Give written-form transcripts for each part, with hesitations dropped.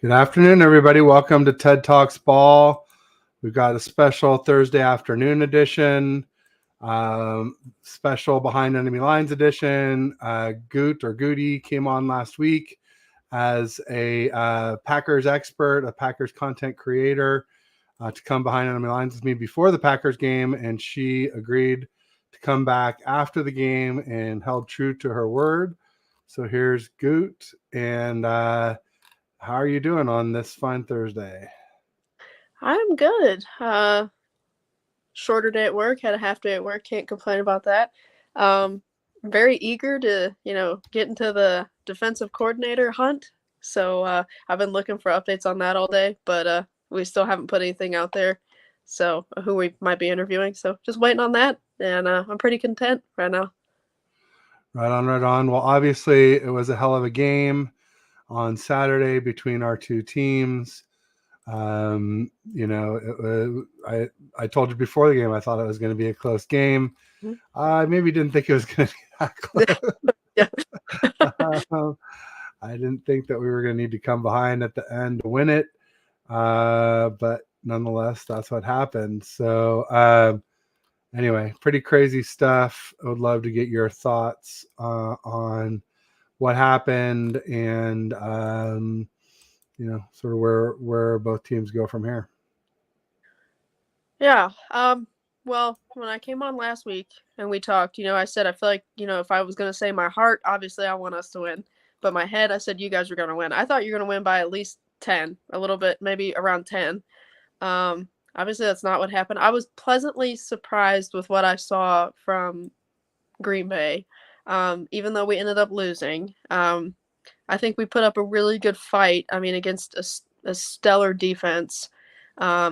Good afternoon, everybody. Welcome to TED Talks Ball. We've got a special Thursday afternoon edition, special Behind Enemy Lines edition. Gute came on last week as a Packers expert, a Packers content creator, to come behind enemy lines with me before the Packers game, and she agreed to come back after the game and held true to her word. So here's Gute, and how are you doing on this fine Thursday? I'm good. Shorter day at work, had a half day at work, can't complain about that. Um, Very eager to, get into the defensive coordinator hunt. So I've been looking for updates on that all day, but we still haven't put anything out there. So who we might be interviewing. So just waiting on that, and I'm pretty content right now. Right on, right on. Well, obviously, it was a hell of a game on Saturday between our two teams. I told you before the game I thought it was going to be a close game. I maybe didn't think it was going to be that close. Yeah. I didn't think that we were going to need to come behind at the end to win it. But nonetheless, that's what happened. So anyway, pretty crazy stuff. I would love to get your thoughts on what happened and sort of where both teams go from here. Yeah. Well, when I came on last week and we talked, I said I feel like, if I was going to say my heart, obviously I want us to win. But my head, I said you guys were going to win. I thought you were going to win by at least 10, a little bit, maybe around 10. Obviously that's not what happened. I was pleasantly surprised with what I saw from Green Bay. Even though we ended up losing. I think we put up a really good fight. I mean, against a stellar defense. I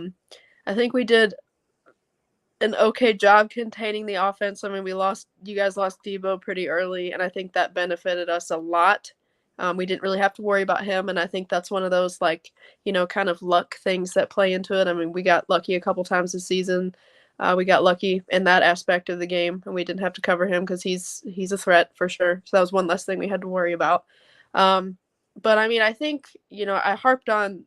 think we did an okay job containing the offense. I mean, you guys lost Debo pretty early, and I think that benefited us a lot. We didn't really have to worry about him, and I think that's one of those, kind of luck things that play into it. I mean, we got lucky a couple times this season. We got lucky in that aspect of the game, and we didn't have to cover him because he's a threat for sure. So that was one less thing we had to worry about. But I mean, I think, I harped on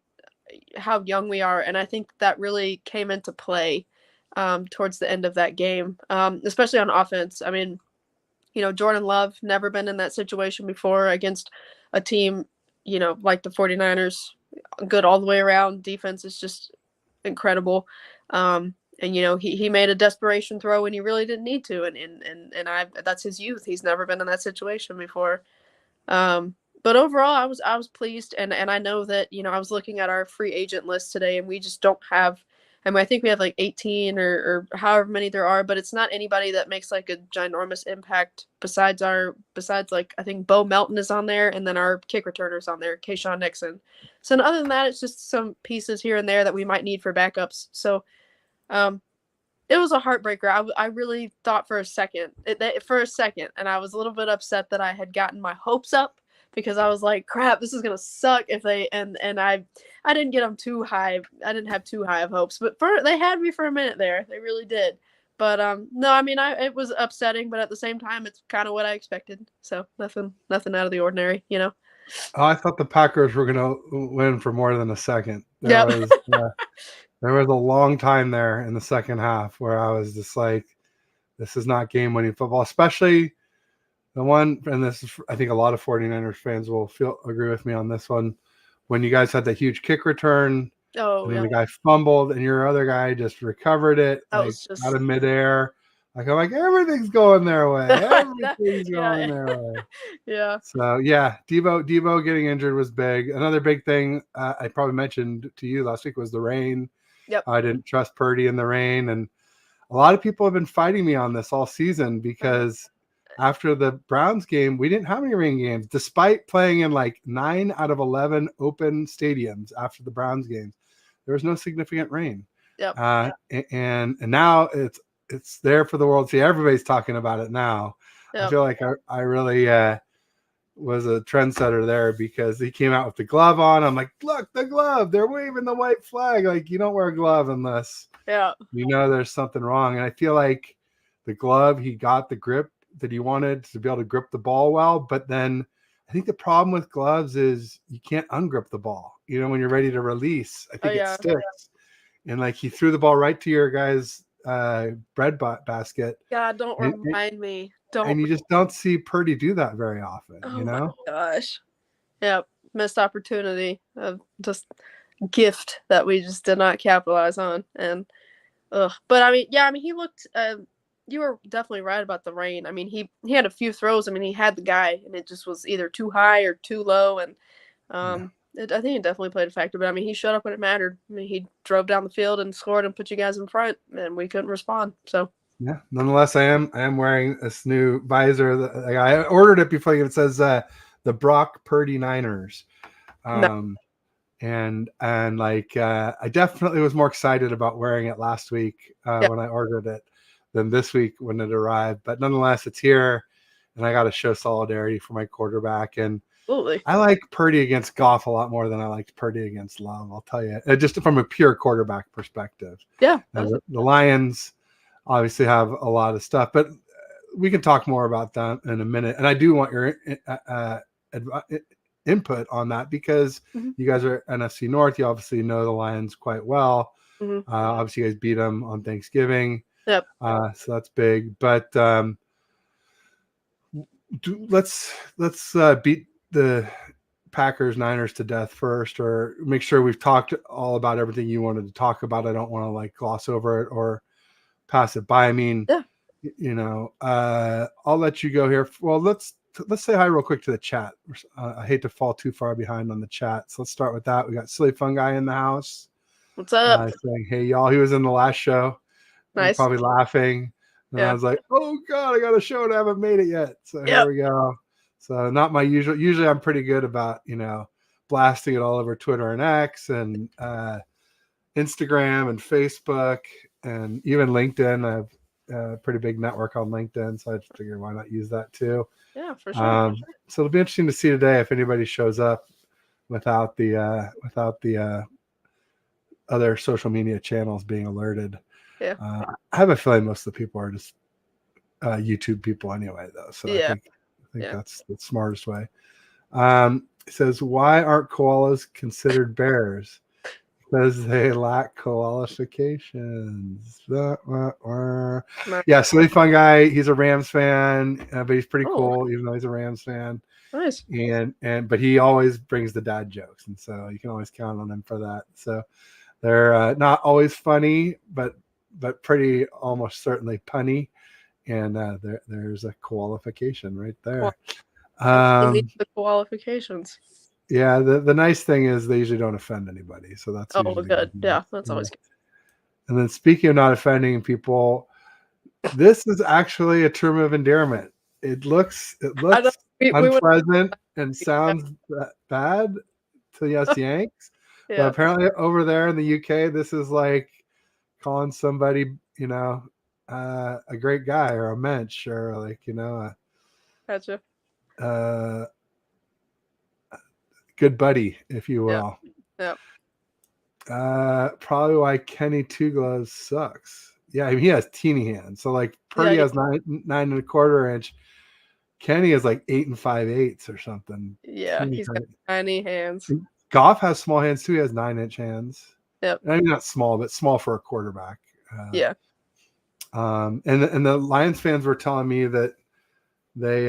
how young we are, and I think that really came into play towards the end of that game, especially on offense. I mean, Jordan Love, never been in that situation before against a team, like the 49ers, good all the way around. Defense is just incredible. And he made a desperation throw when he really didn't need to, and that's his youth. He's never been in that situation before. But overall, I was pleased, and I know that I was looking at our free agent list today, and we just don't have. I mean, I think we have like 18 or however many there are, but it's not anybody that makes like a ginormous impact besides like I think Bo Melton is on there, and then our kick returner's on there, Kayshawn Nixon. So other than that, it's just some pieces here and there that we might need for backups. So it was a heartbreaker. I really thought for a second, and I was a little bit upset that I had gotten my hopes up because I was like, crap, this is gonna suck if they and I didn't get them too high. I didn't have too high of hopes, but they had me for a minute there. They really did. But no, I mean, it was upsetting, but at the same time, it's kind of what I expected. So nothing out of the ordinary, Oh, I thought the Packers were going to win for more than a second. Yeah. There was a long time there in the second half where I was just like, this is not game-winning football, especially the one, and this is, I think a lot of 49ers fans will agree with me on this one, when you guys had that huge kick return, and then the guy fumbled, and your other guy just recovered it out of midair. I'm like, everything's going their way. Everything's going their way. Yeah. So yeah, Debo getting injured was big. Another big thing I probably mentioned to you last week was the rain. Yep. I didn't trust Purdy in the rain, and a lot of people have been fighting me on this all season because after the Browns game, we didn't have any rain games, despite playing in like 9 out of 11 open stadiums after the Browns games. There was no significant rain. Yep. And now it's there for the world to see. Everybody's talking about it now. Yep. I feel like I really was a trendsetter there because he came out with the glove on. I'm like, look, the glove. They're waving the white flag. Like, you don't wear a glove unless you know there's something wrong. And I feel like the glove, he got the grip that he wanted to be able to grip the ball well. But then I think the problem with gloves is you can't ungrip the ball. You know, when you're ready to release, I think it yeah. sticks. And like he threw the ball right to your guy's basket, God, don't and, remind me. and Don't. you just don't see Purdy do that very often. You Oh my know? gosh. Yep. Missed opportunity of just gift that we just did not capitalize on. And ugh. But I mean, yeah, I mean he looked you were definitely right about the rain. I mean, he had a few throws. I mean, he had the guy and it just was either too high or too low and I think it definitely played a factor, but I mean, he showed up when it mattered. I mean, he drove down the field and scored and put you guys in front, and we couldn't respond. So yeah. Nonetheless, I am wearing this new visor. That, like, I ordered it before. It says the Brock Purdy Niners. no, And like I definitely was more excited about wearing it last week yeah, when I ordered it than this week when it arrived. But nonetheless, it's here, and I got to show solidarity for my quarterback. And absolutely, I like Purdy against Goff a lot more than I liked Purdy against Love. I'll tell you, just from a pure quarterback perspective. yeah, The Lions obviously have a lot of stuff, but we can talk more about that in a minute. And I do want your input on that because mm-hmm. you guys are NFC North. You obviously know the Lions quite well. Mm-hmm. Obviously, you guys beat them on Thanksgiving. Yep. So that's big. But let's beat the Packers Niners to death first, or make sure we've talked all about everything you wanted to talk about. I don't want to like gloss over it or pass it by. I mean, Yeah. you know, I'll let you go here. Well, let's say hi real quick to the chat. I hate to fall too far behind on the chat, so let's start with that. We got Silly Fun Guy in the house. What's up? Saying, hey, y'all. He was in the last show. Nice. Probably laughing. And Yeah. I was like, oh, God, I got a show and I haven't made it yet. So here Yep. we go. So not my usual. Usually I'm pretty good about, you know, blasting it all over Twitter and X and Instagram and Facebook and even LinkedIn. I have a pretty big network on LinkedIn. So I just figured why not use that too. Yeah, for sure. So it'll be interesting to see today if anybody shows up without the other social media channels being alerted. Yeah. I have a feeling most of the people are just YouTube people anyway, though. So Yeah. I think that's the smartest way. It says, why aren't koalas considered bears? Because they lack qualifications. Yeah, Silly Fun Guy. He's a Rams fan, but he's pretty cool, even though he's a Rams fan. Nice. But he always brings the dad jokes, and so you can always count on him for that. So they're not always funny, but pretty almost certainly punny. And there's a qualification right there. The qualifications. Yeah, the nice thing is they usually don't offend anybody, so that's usually good. Yeah, that's always good. And then speaking of not offending people, this is actually a term of endearment. It looks unpleasant and sounds bad to us Yanks, but apparently over there in the UK, this is like calling somebody, you know, a great guy or a mensch or like, you know, gotcha. Good buddy, if you will. Yep. Probably why Kenny Two Gloves sucks. Yeah, I mean, he has teeny hands. So like Purdy has 9.25 inch. Kenny is like 8 5/8 or something. Yeah, he's got tiny hands. Goff has small hands too. He has 9-inch hands. Yep. I mean, not small, but small for a quarterback. Yeah. And the Lions fans were telling me that they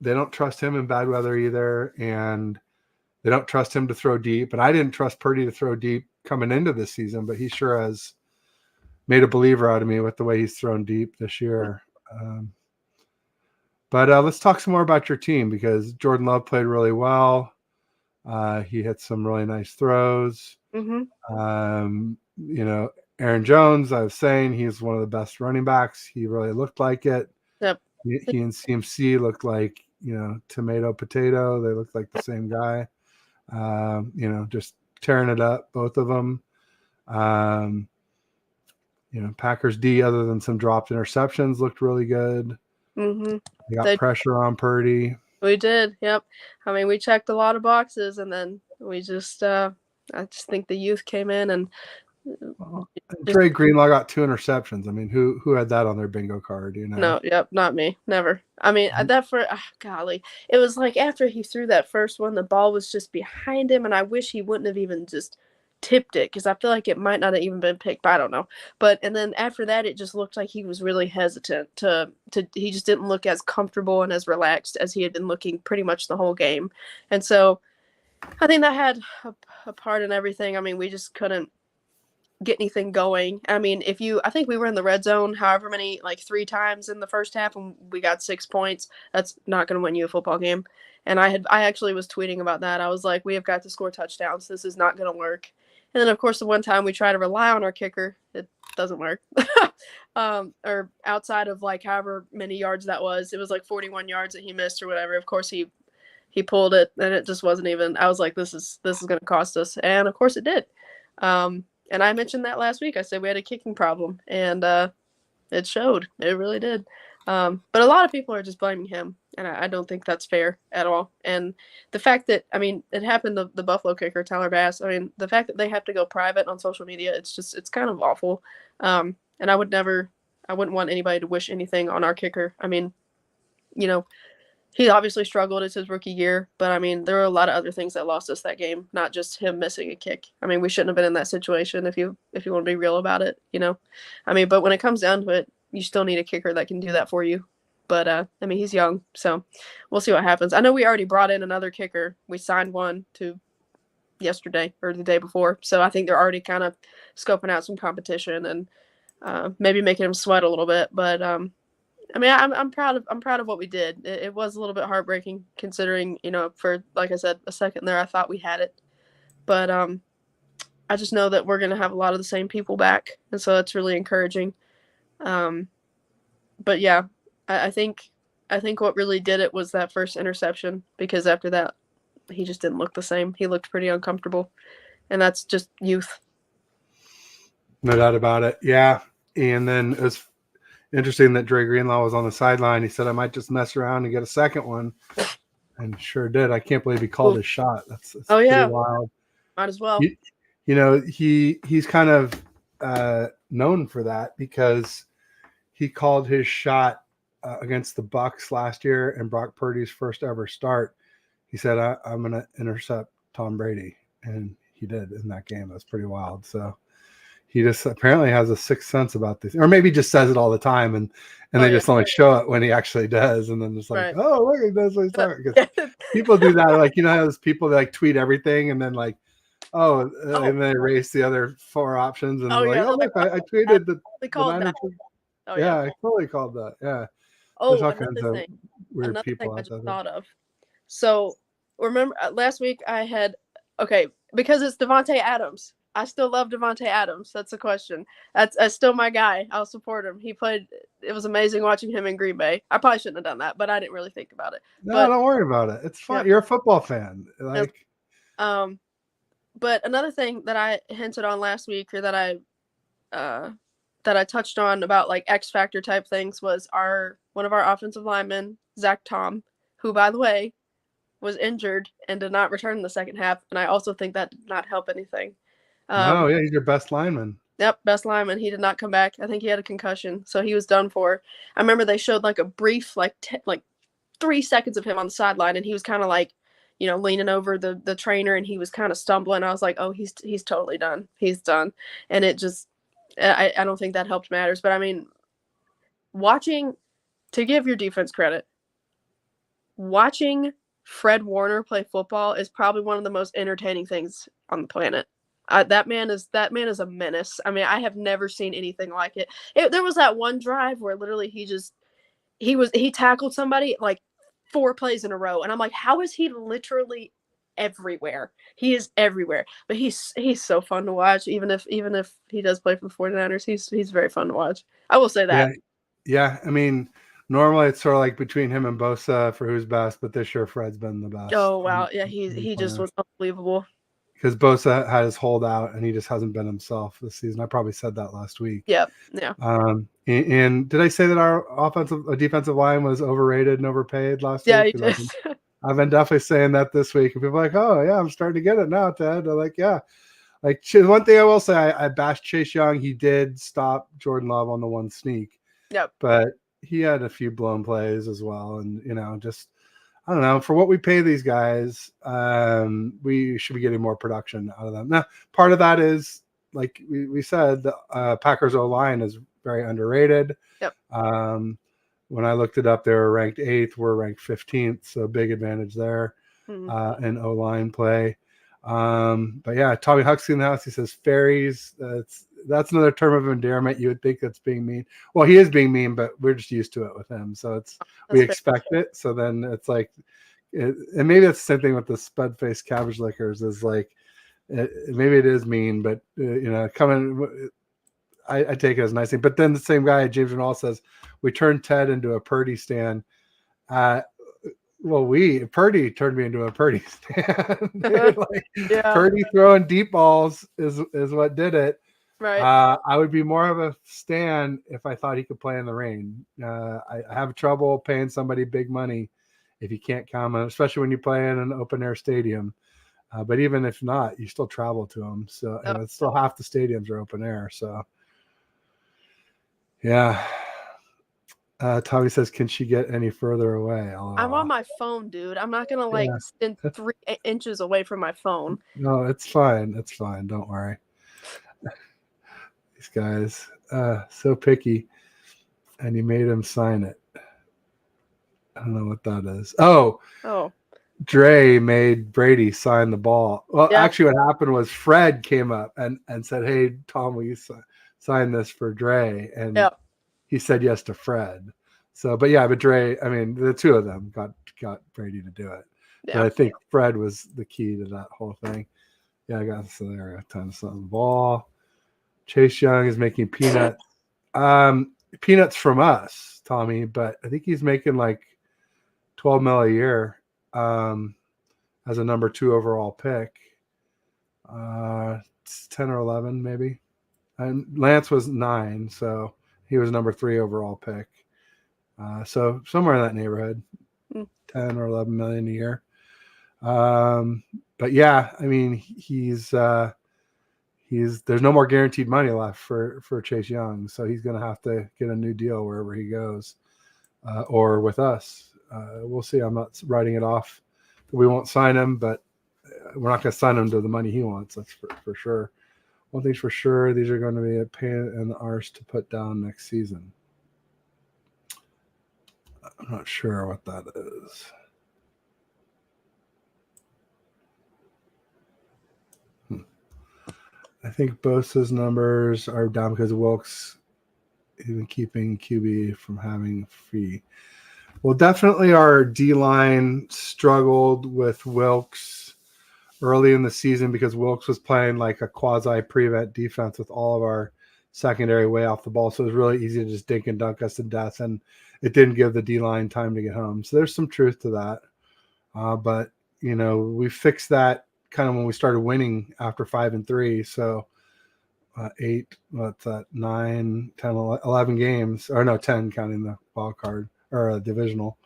don't trust him in bad weather either, and they don't trust him to throw deep. And I didn't trust Purdy to throw deep coming into this season, but he sure has made a believer out of me with the way he's thrown deep this year. But let's talk some more about your team because Jordan Love played really well. He hit some really nice throws. Mm-hmm. You know, Aaron Jones, I was saying he's one of the best running backs. He really looked like it. Yep. He and CMC looked like, you know, tomato, potato. They looked like the same guy. You know, just tearing it up, both of them. You know, Packers D, other than some dropped interceptions, looked really good. Mm-hmm. They got pressure on Purdy. We did, yep. I mean, we checked a lot of boxes, and then we just, I just think the youth came in and Just, Dre Greenlaw got 2 interceptions. I mean, who had that on their bingo card? You know. no, yep, not me. Never. I mean, that for golly, it was like after he threw that first one, the ball was just behind him, and I wish he wouldn't have even just tipped it because I feel like it might not have even been picked. But I don't know. But and then after that, it just looked like he was really hesitant to. He just didn't look as comfortable and as relaxed as he had been looking pretty much the whole game, and so I think that had a part in everything. I mean, we just couldn't get anything going. I mean, I think we were in the red zone however many, like 3 times in the first half and we got 6 points. That's not going to win you a football game. And I actually was tweeting about that. I was like, we have got to score touchdowns. This is not going to work. And then of course the one time we try to rely on our kicker, it doesn't work. Or outside of like however many yards that was, it was like 41 yards that he missed or whatever. Of course he pulled it and it just wasn't even, I was like, this is going to cost us. And of course it did. And I mentioned that last week. I said we had a kicking problem, and it showed. It really did. But a lot of people are just blaming him, and I don't think that's fair at all. And the fact that, I mean, it happened to the Buffalo kicker, Tyler Bass. I mean, the fact that they have to go private on social media, it's kind of awful. And I wouldn't want anybody to wish anything on our kicker. I mean, you know, he obviously struggled. It's his rookie year, but I mean, there were a lot of other things that lost us that game, not just him missing a kick. I mean, we shouldn't have been in that situation if you want to be real about it, you know. I mean, but when it comes down to it, you still need a kicker that can do that for you. But I mean, he's young, so we'll see what happens. I know we already brought in another kicker. We signed one to yesterday or the day before, so I think they're already kind of scoping out some competition and maybe making him sweat a little bit, but I mean, I'm proud of what we did. It was a little bit heartbreaking considering, you know, for like I said, a second there I thought we had it, but I just know that we're gonna have a lot of the same people back, and so that's really encouraging. But yeah, I think what really did it was that first interception, because after that he just didn't look the same. He looked pretty uncomfortable, and that's just youth. No doubt about it. Yeah, and then it was interesting that Dre Greenlaw was on the sideline. He said, I might just mess around and get a second one. And sure did. I can't believe he called his shot. That's pretty wild. Might as well. You know, he's kind of known for that because he called his shot against the Bucs last year and Brock Purdy's first ever start. He said, I'm going to intercept Tom Brady. And he did in that game. That's pretty wild. So he just apparently has a sixth sense about this, or maybe just says it all the time, and they just only show it when he actually does, and then it's like, oh, look, he does what he's talking. Because people do that, like, you know how those people that like tweet everything, and then like, and then they erase the other 4 options, and like, look, I tweeted the Niners. I totally called that. Yeah. Oh, another thing. Weird another people thing I just thought of. So remember last week I had because it's Devontae Adams. I still love Devontae Adams. That's the question. That's still my guy. I'll support him. He played. It was amazing watching him in Green Bay. I probably shouldn't have done that, but I didn't really think about it. No, don't worry about it. It's fine. You're a football fan. Like, but another thing that I hinted on last week, or that I touched on about like X factor type things, was one of our offensive linemen, Zach Tom, who, by the way, was injured and did not return in the second half, and I also think that did not help anything. He's your best lineman. Yep, best lineman. He did not come back. I think he had a concussion, so he was done for. I remember they showed like a brief, like 3 seconds of him on the sideline, and he was kind of like, you know, leaning over the trainer, and he was kind of stumbling. I was like, oh, he's totally done. He's done. And it just, I don't think that helped matters. But I mean, to give your defense credit, watching Fred Warner play football is probably one of the most entertaining things on the planet. That man is a menace. I mean, I have never seen anything like it. There was that one drive where literally he tackled somebody like 4 plays in a row, and I'm like, how is he literally everywhere? He is everywhere. But he's so fun to watch. Even if he does play for the 49ers, he's very fun to watch. I will say that. Yeah. I mean, normally it's sort of like between him and Bosa for who's best, but this year Fred's been the best. Oh wow, yeah, he just was unbelievable. Because Bosa had his holdout and he just hasn't been himself this season. I probably said that last week. Yep. Yeah. And did I say that our defensive line was overrated and overpaid last week? Yeah, you did. I've been definitely saying that this week. And people are like, oh, yeah, I'm starting to get it now, Ted. They're like, yeah. Like one thing I will say, I bashed Chase Young. He did stop Jordan Love on the one sneak, Yep. but he had a few blown plays as well. And just I don't know, for what we pay these guys, we should be getting more production out of them. Now, part of that is, like we said, the Packers O-line is very underrated. Yep. When I looked it up, they were ranked 8th. We're ranked 15th, so big advantage there in O-line play. But yeah, Tommy Huxley in the house. He says fairies. That's another term of endearment. You would think that's being mean. Well, he is being mean, but we're just used to it with him. So we expect it. So then it's like, and maybe that's the same thing with the spud-faced cabbage lickers. Is like, maybe it is mean, but coming. I take it as a nice thing. But then the same guy, James Renall, says we turned Ted into a Purdy stan. Purdy turned me into a Purdy stan. Purdy throwing deep balls is what did it. Right. I would be more of a stan if I thought he could play in the rain. I have trouble paying somebody big money if you can't come, especially when you play in an open air stadium. But even if not, you still travel to them. So and it's still half the stadiums are open air. So yeah. Tommy says, can she get any further away? I'm on my phone, dude. I'm not gonna stand 3 inches away from my phone. No, it's fine. It's fine. Don't worry. These guys, so picky, and you made him sign it. I don't know what that is. Oh. Dre made Brady sign the ball. Well, actually, what happened was Fred came up and said, "Hey, Tom, will you sign this for Dre?" And he said yes to Fred. So, but Dre, I mean, the two of them got Brady to do it. Yeah. But I think Fred was the key to that whole thing. Yeah, I got so there a ton of something. Ball. Chase Young is making peanuts. Peanuts from us, Tommy, but I think he's making like $12 million a year as a number 2 overall pick. 10 or 11 maybe. And Lance was 9, so he was number 3 overall pick. So somewhere in that neighborhood, 10 or 11 million a year. But yeah, I mean, he's there's no more guaranteed money left for Chase Young, so he's going to have to get a new deal wherever he goes, or with us. We'll see. I'm not writing it off. We won't sign him, but we're not going to sign him to the money he wants. That's for sure. One thing's for sure, these are going to be a pain in the arse to put down next season. I'm not sure what that is. I think Bosa's numbers are down because Wilkes even keeping QB from having fee. Well, definitely our D-line struggled with Wilkes early in the season because Wilkes was playing like a quasi-prevent defense with all of our secondary way off the ball. So it was really easy to just dink and dunk us to death, and it didn't give the D-line time to get home. So there's some truth to that. But, we fixed that kind of when we started winning after 5-3. So 9, 10, 11 games, or no, 10 counting the wild card or divisional.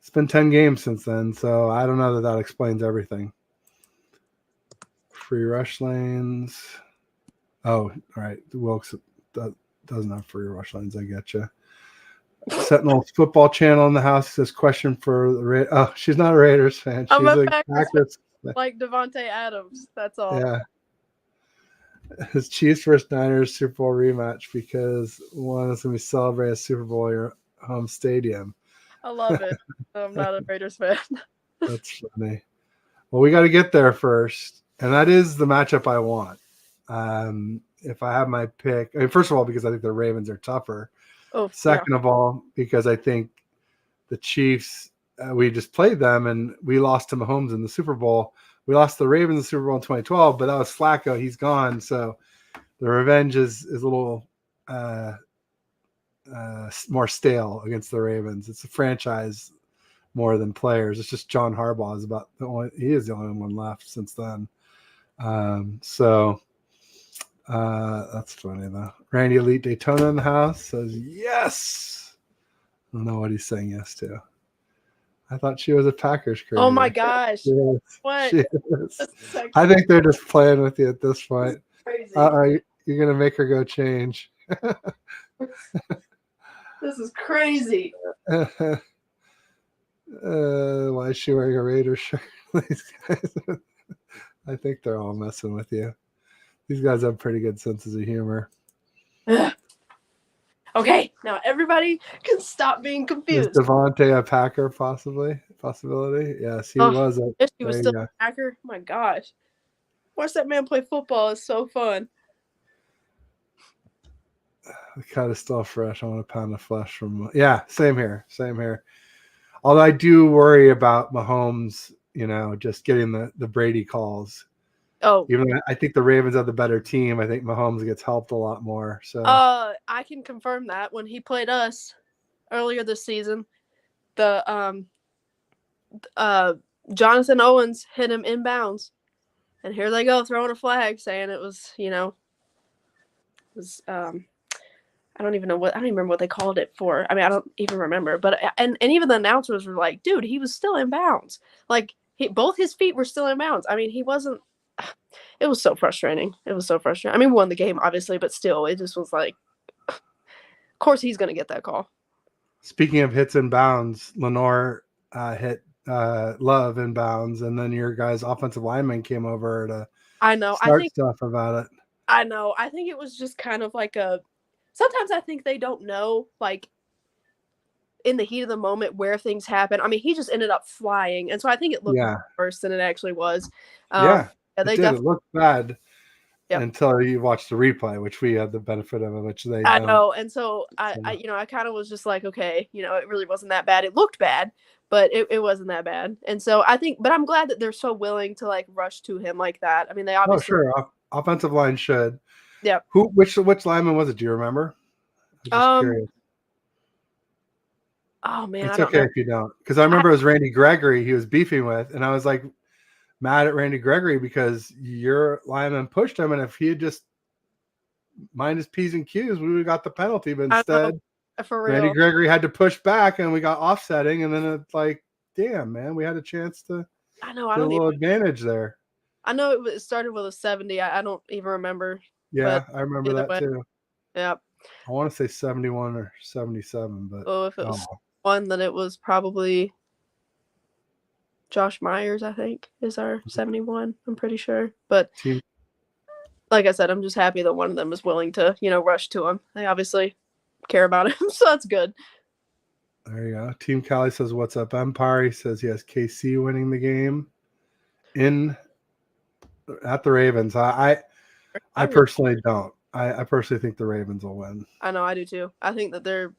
It's been 10 games since then, so I don't know that explains everything. Free rush lanes. Oh, all right. Wilkes doesn't have free rush lanes. I get you. Sentinel Football Channel in the house says, question for the Raiders. Oh, she's not a Raiders fan. She's a Packers fan, like Devontae Adams. That's all. Yeah. His Chiefs versus Niners Super Bowl rematch because one is going to be celebrating a Super Bowl at your home stadium. I love it. I'm not a Raiders fan. That's funny. Well, we got to get there first, and that is the matchup I want. If I have my pick, first of all, because I think the Ravens are tougher. Second of all, because I think the Chiefs, we just played them, and we lost to Mahomes in the Super Bowl. We lost the Ravens in the Super Bowl in 2012, but that was Flacco. He's gone, so the revenge is a little more stale against the Ravens. It's a franchise more than players. It's just John Harbaugh is he is the only one left since then. So that's funny though. Randy Elite Daytona in the house says yes. I don't know what he's saying yes to. I thought she was a Packers creator. Oh my gosh. She is. What? She is. That's I think they're just playing with you at this point. crazy. You're going to make her go change. This is crazy. Why is she wearing a Raiders shirt? These guys, I think they're all messing with you. These guys have pretty good senses of humor. Okay, now everybody can stop being confused. Is Devontae a Packer possibility? Yes, he was. If he was still a Packer. Oh my gosh. Watch that man play football. It's so fun. The cut is still fresh. I want a pound of flesh from. Yeah, same here. Although I do worry about Mahomes, just getting the Brady calls. Oh, even though I think the Ravens are the better team, I think Mahomes gets helped a lot more. So I can confirm that when he played us earlier this season, the Jonathan Owens hit him inbounds, and here they go throwing a flag saying it was, I don't even remember what they called it for. I mean, I don't even remember. But and even the announcers were like, "Dude, he was still in bounds. Like both his feet were still in bounds. I mean, he wasn't." It was so frustrating. I mean, we won the game, obviously, but still, it just was like, of course he's gonna get that call. Speaking of hits and bounds, Lenore hit Love in bounds, and then your guys' offensive lineman came over to start stuff about it. I know. I think it was just kind of like sometimes I think they don't know, like, in the heat of the moment where things happen. I mean, he just ended up flying, and so I think it looked worse than it actually was. It looked bad until you watched the replay, which we had the benefit of, which they don't. Know, and so I kind of was just like, okay, it really wasn't that bad. It looked bad, but it wasn't that bad. And so I think, but I'm glad that they're so willing to like rush to him like that. I mean, they obviously. Oh, sure. Offensive line should. Yeah. Which lineman was it? Do you remember? I'm just curious. Oh man, it's okay if you don't, because I remember it was Randy Gregory he was beefing with, and I was like mad at Randy Gregory because your lineman pushed him, and if he had just mind his P's and Q's, we would have got the penalty. But instead, for real, Randy Gregory had to push back, and we got offsetting, and then it's like, damn, man, we had a chance to get a little advantage there. I know it started with a 70. I don't even remember. Yeah, I remember that too. Yeah. I want to say 71 or 77, but if it was one, then it was probably Josh Myers, I think, is our 71. I'm pretty sure. But like I said, I'm just happy that one of them is willing to, rush to him. They obviously care about him, so that's good. There you go. Team Cali says, "What's up, Empire?" He says, "Yes, KC winning the game at the Ravens." I personally don't. I personally think the Ravens will win. I know, I do too. I think that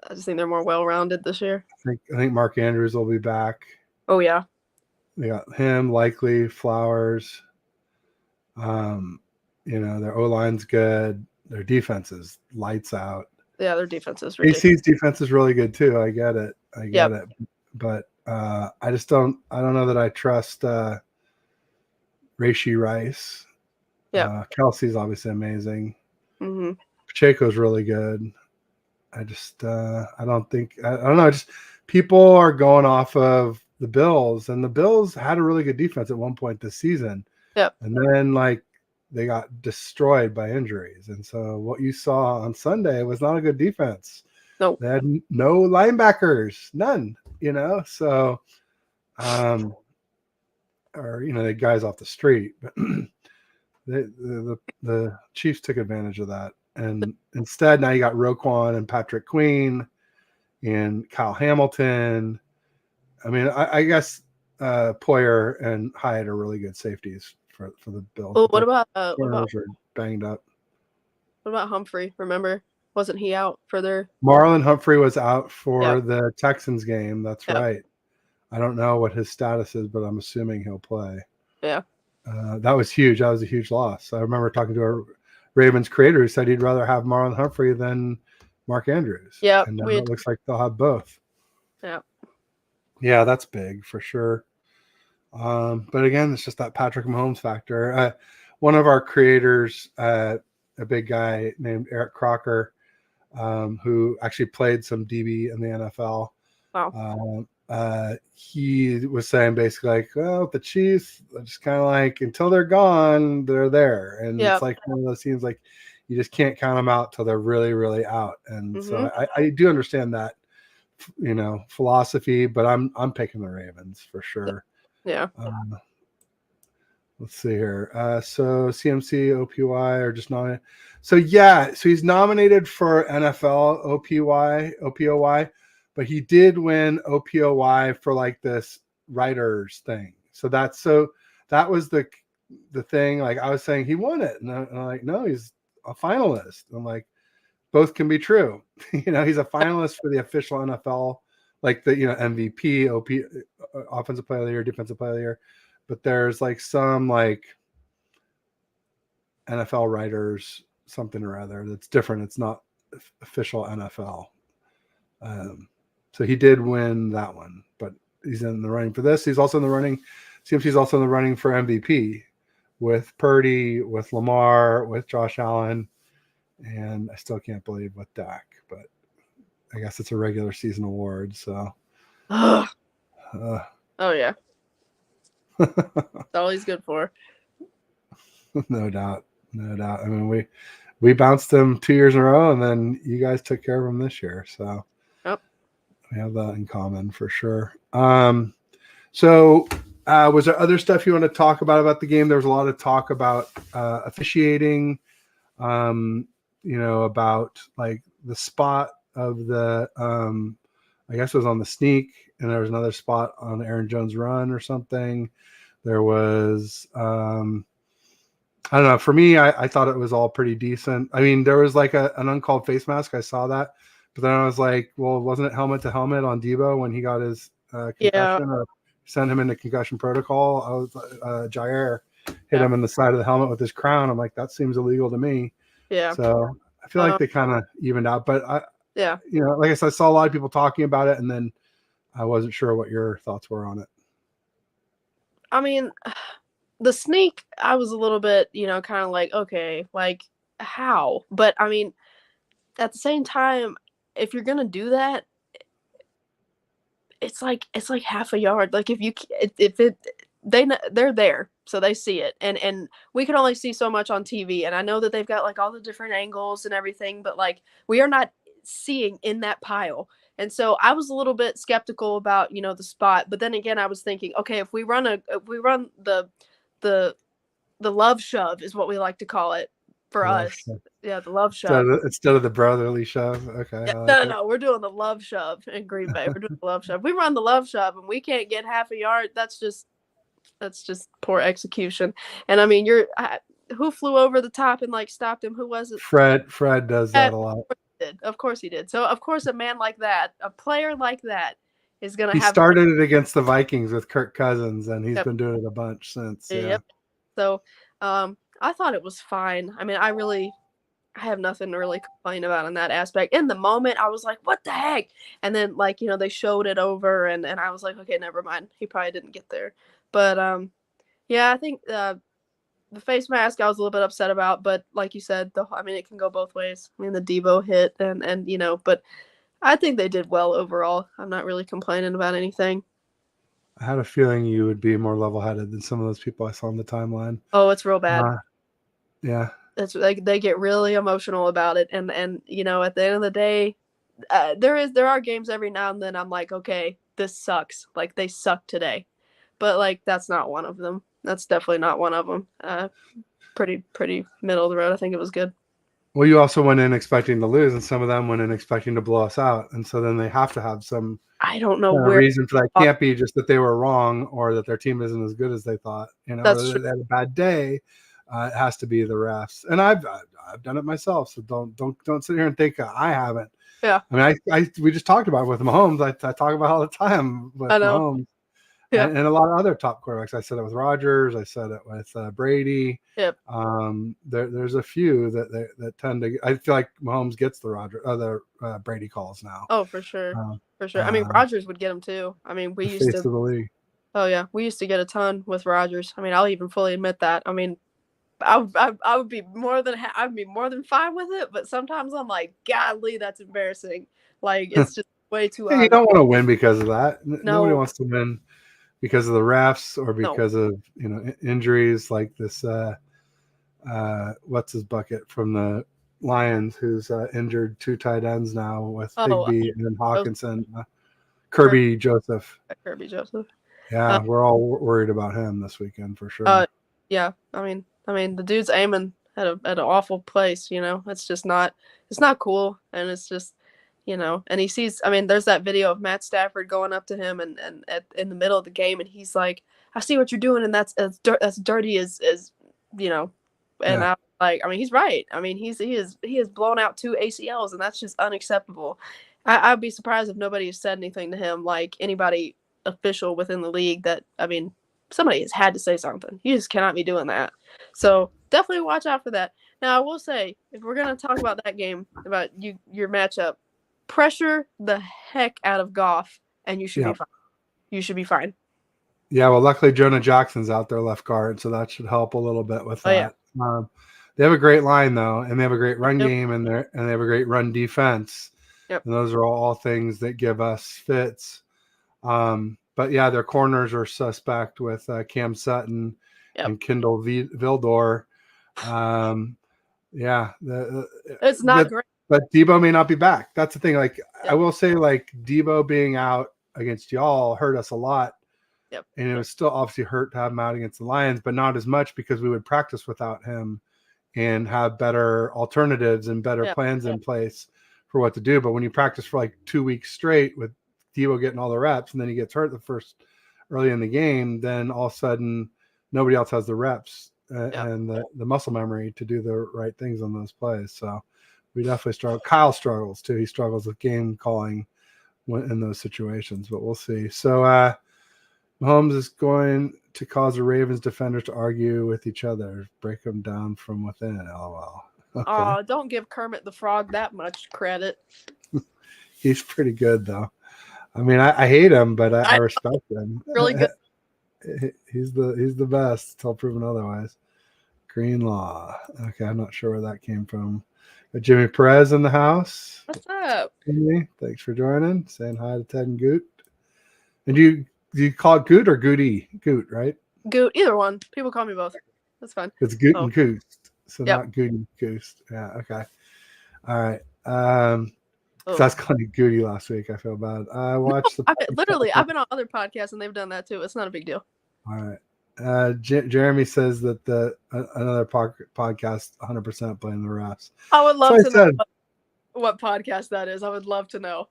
I just think they're more well-rounded this year. I think Mark Andrews will be back. Oh yeah. They got him, likely Flowers. Their O-line's good. Their defense is lights out. Yeah, their defense is ridiculous. AC's defense is really good too. I get it. But I just don't. I don't know that I trust Rashee Rice. Yeah. Kelsey's obviously amazing. Mm-hmm. Pacheco's really good. I just I don't know. Just people are going off of the Bills, and the Bills had a really good defense at one point this season. Yep. And then they got destroyed by injuries. And so what you saw on Sunday was not a good defense. No. They had no linebackers, none, so the guys off the street. But the Chiefs took advantage of that. And instead, now you got Roquan and Patrick Queen and Kyle Hamilton. I mean, I guess Poyer and Hyatt are really good safeties for the Bills. Oh, what about are banged up? What about Humphrey? Remember, wasn't he out for their? Marlon Humphrey was out for the Texans game. That's right. I don't know what his status is, but I'm assuming he'll play. Yeah. That was huge. That was a huge loss. I remember talking to a Ravens creator who said he'd rather have Marlon Humphrey than Mark Andrews. Yeah. And now it looks like they'll have both. Yeah. Yeah, that's big for sure. But again, it's just that Patrick Mahomes factor. One of our creators, a big guy named Eric Crocker, who actually played some DB in the NFL. Wow. he was saying basically like, well, the Chiefs, just kind of like until they're gone, they're there, and it's Yep. like one of those teams like you just can't count them out till they're really, really out. And so Mhm. I do understand that, philosophy, but I'm picking the Ravens for sure. Yeah. Let's see here. So CMC, OPY are just nominated. So yeah, so he's nominated for NFL OPOY, but he did win OPOY for like this writers thing. So that was the thing. Like I was saying, he won it, and I'm like, no, he's a finalist. I'm like, both can be true. He's a finalist for the official NFL, like the MVP, OP, offensive player of the year, defensive player of the year. But there's like some like NFL writers something or other that's different. It's not official NFL. So he did win that one, but he's in the running for this. He's also in the running. CMC's also in the running for MVP with Purdy, with Lamar, with Josh Allen, and I still can't believe with Dak, but I guess it's a regular season award. So, Oh yeah. That's all he's good for. no doubt, no doubt. I mean, we bounced them 2 years in a row, and then you guys took care of them this year. So Yep. we have that in common for sure. So was there other stuff you want to talk about the game? There was a lot of talk about officiating, about like the spot of the, I guess it was on the sneak, and there was another spot on Aaron Jones' run or something. There was, I don't know. For me, I thought it was all pretty decent. I mean, there was like an uncalled face mask. I saw that, but then I was like, well, wasn't it helmet to helmet on Debo when he got his concussion or sent him into concussion protocol? I was Jair hit him in the side of the helmet with his crown. I'm like, that seems illegal to me. Yeah. So I feel like they kind of evened out. But like I said, I saw a lot of people talking about it, and then I wasn't sure what your thoughts were on it. I mean, the sneak, I was a little bit, kind of like, okay, like how? But I mean, at the same time, if you're gonna do that, it's like half a yard. Like they're there, so they see it, and we can only see so much on TV. And I know that they've got like all the different angles and everything, but like we are not seeing in that pile. And so I was a little bit skeptical about the spot, but then again, I was thinking, okay, if we run the love shove is what we like to call it for us. Yeah, the love shove. Instead of the brotherly shove. Okay. Yeah, no, we're doing the love shove in Green Bay. We're doing the love shove. We run the love shove and we can't get half a yard. That's just poor execution. And I mean, who flew over the top and like stopped him? Who was it? Fred does that a lot. Of course he did. So of course a man like that, a player like that, is gonna He have. started it against the Vikings with Kirk Cousins, and he's been doing it a bunch since. Yeah. Yep. So, I thought it was fine. I mean, I have nothing to really complain about in that aspect. In the moment, I was like, "What the heck?" And then, like, they showed it over, and I was like, "Okay, never mind. He probably didn't get there." But yeah, I think the face mask I was a little bit upset about, but like you said, I mean, it can go both ways. I mean, the Debo hit, and but I think they did well overall. I'm not really complaining about anything. I had a feeling you would be more level-headed than some of those people I saw on the timeline. Oh, it's real bad. Yeah. It's like they get really emotional about it, and at the end of the day, there are games every now and then I'm like, okay, this sucks. Like they suck today, but like that's not one of them. That's definitely not one of them. Pretty middle of the road. I think it was good. Well, you also went in expecting to lose, and some of them went in expecting to blow us out, and so then they have to have some. I don't know where reason for that. Can't be just that they were wrong or that their team isn't as good as they thought. That's or they had a bad day. It has to be the refs, and I've done it myself. So don't sit here and think I haven't. Yeah. I mean, we just talked about it with Mahomes. I talk about it all the time with Mahomes. Yeah. And a lot of other top quarterbacks. I said it with Rodgers. I said it with Brady. Yep. There's a few that tend to. I feel like Mahomes gets the Brady calls now. Oh, for sure, for sure. I mean, Rodgers would get them too. I mean, we used to. Face of the league. Oh yeah, we used to get a ton with Rodgers. I mean, I'll even fully admit that. I mean, I would be I'd be more than fine with it, but sometimes I'm like, golly, that's embarrassing. Like it's just way too Yeah, you obvious. don't want to win because of that. Nobody No, wants to win because of the refs or no. because of injuries like this. What's his bucket from the Lions, who's injured 2 tight ends now with Oh, Higby and Joseph, Hawkinson, Kirby, Kirby Joseph. Kirby Joseph. Yeah, Uh, we're all worried about him this weekend for uh, sure. yeah. I mean, the dude's aiming at an awful place. It's just not. It's not cool, and it's just, and he sees. I mean, there's that video of Matt Stafford going up to him and in the middle of the game, and he's like, "I see what you're doing, and that's dirty as you know." And Yeah, I mean, he's right. I mean, he has blown out 2 ACLs, and that's just unacceptable. I'd be surprised if nobody has said anything to him, like anybody official within the league. That I mean, somebody has had to say something. You just cannot be doing that. So definitely watch out for that. Now I will say, if we're gonna talk about that game, about your matchup, pressure the heck out of Goff, and you should yeah, be fine. You should be fine. yeah. Well, luckily Jonah Jackson's out there left guard, so that should help a little bit with Oh yeah. that. They have a great line though, and they have a great run game, and they have a great run defense. Yep. And those are all things that give us fits. But yeah, their corners are suspect with Cam Sutton Yep. and Kendall Vildor. Yeah, It's not but great. Debo may not be back. That's the thing. Like I Yep. will say, like Debo being out against y'all hurt us a lot. Yep. And it was still obviously hurt to have him out against the Lions, but not as much because we would practice without him and have better alternatives and better Yep. plans in place for what to do. But when you practice for like 2 weeks straight with Debo getting all the reps and then he gets hurt the first early in the game, then all of a sudden nobody else has the reps and the muscle memory to do the right things on those plays. So we definitely struggle. Kyle struggles too. He struggles with game calling in those situations, but we'll see. So Mahomes is going to cause the Ravens defenders to argue with each other, break them down from within. LOL. Okay. Don't give Kermit the Frog that much credit. He's pretty good though. I mean, I hate him, but I respect him. Really good. He's the best until proven otherwise. Greenlaw. Okay, I'm not sure where that came from. Got Jimmy Perez in the house. What's up? Jimmy, thanks for joining. Saying hi to Ted and Goot. And do you call it Goot or Goody? Goot, right? Goot. Either one. People call me both. That's fine. It's Goot and Goose. So Yep. not Goody Goose. Yeah, okay. All right. Oh. That's calling you Goody last week. I feel bad. I watched the I've been on other podcasts and they've done that too. It's not a big deal. All right. Jeremy says that another podcast 100% playing the refs. I would love to know what podcast that is. I would love to know.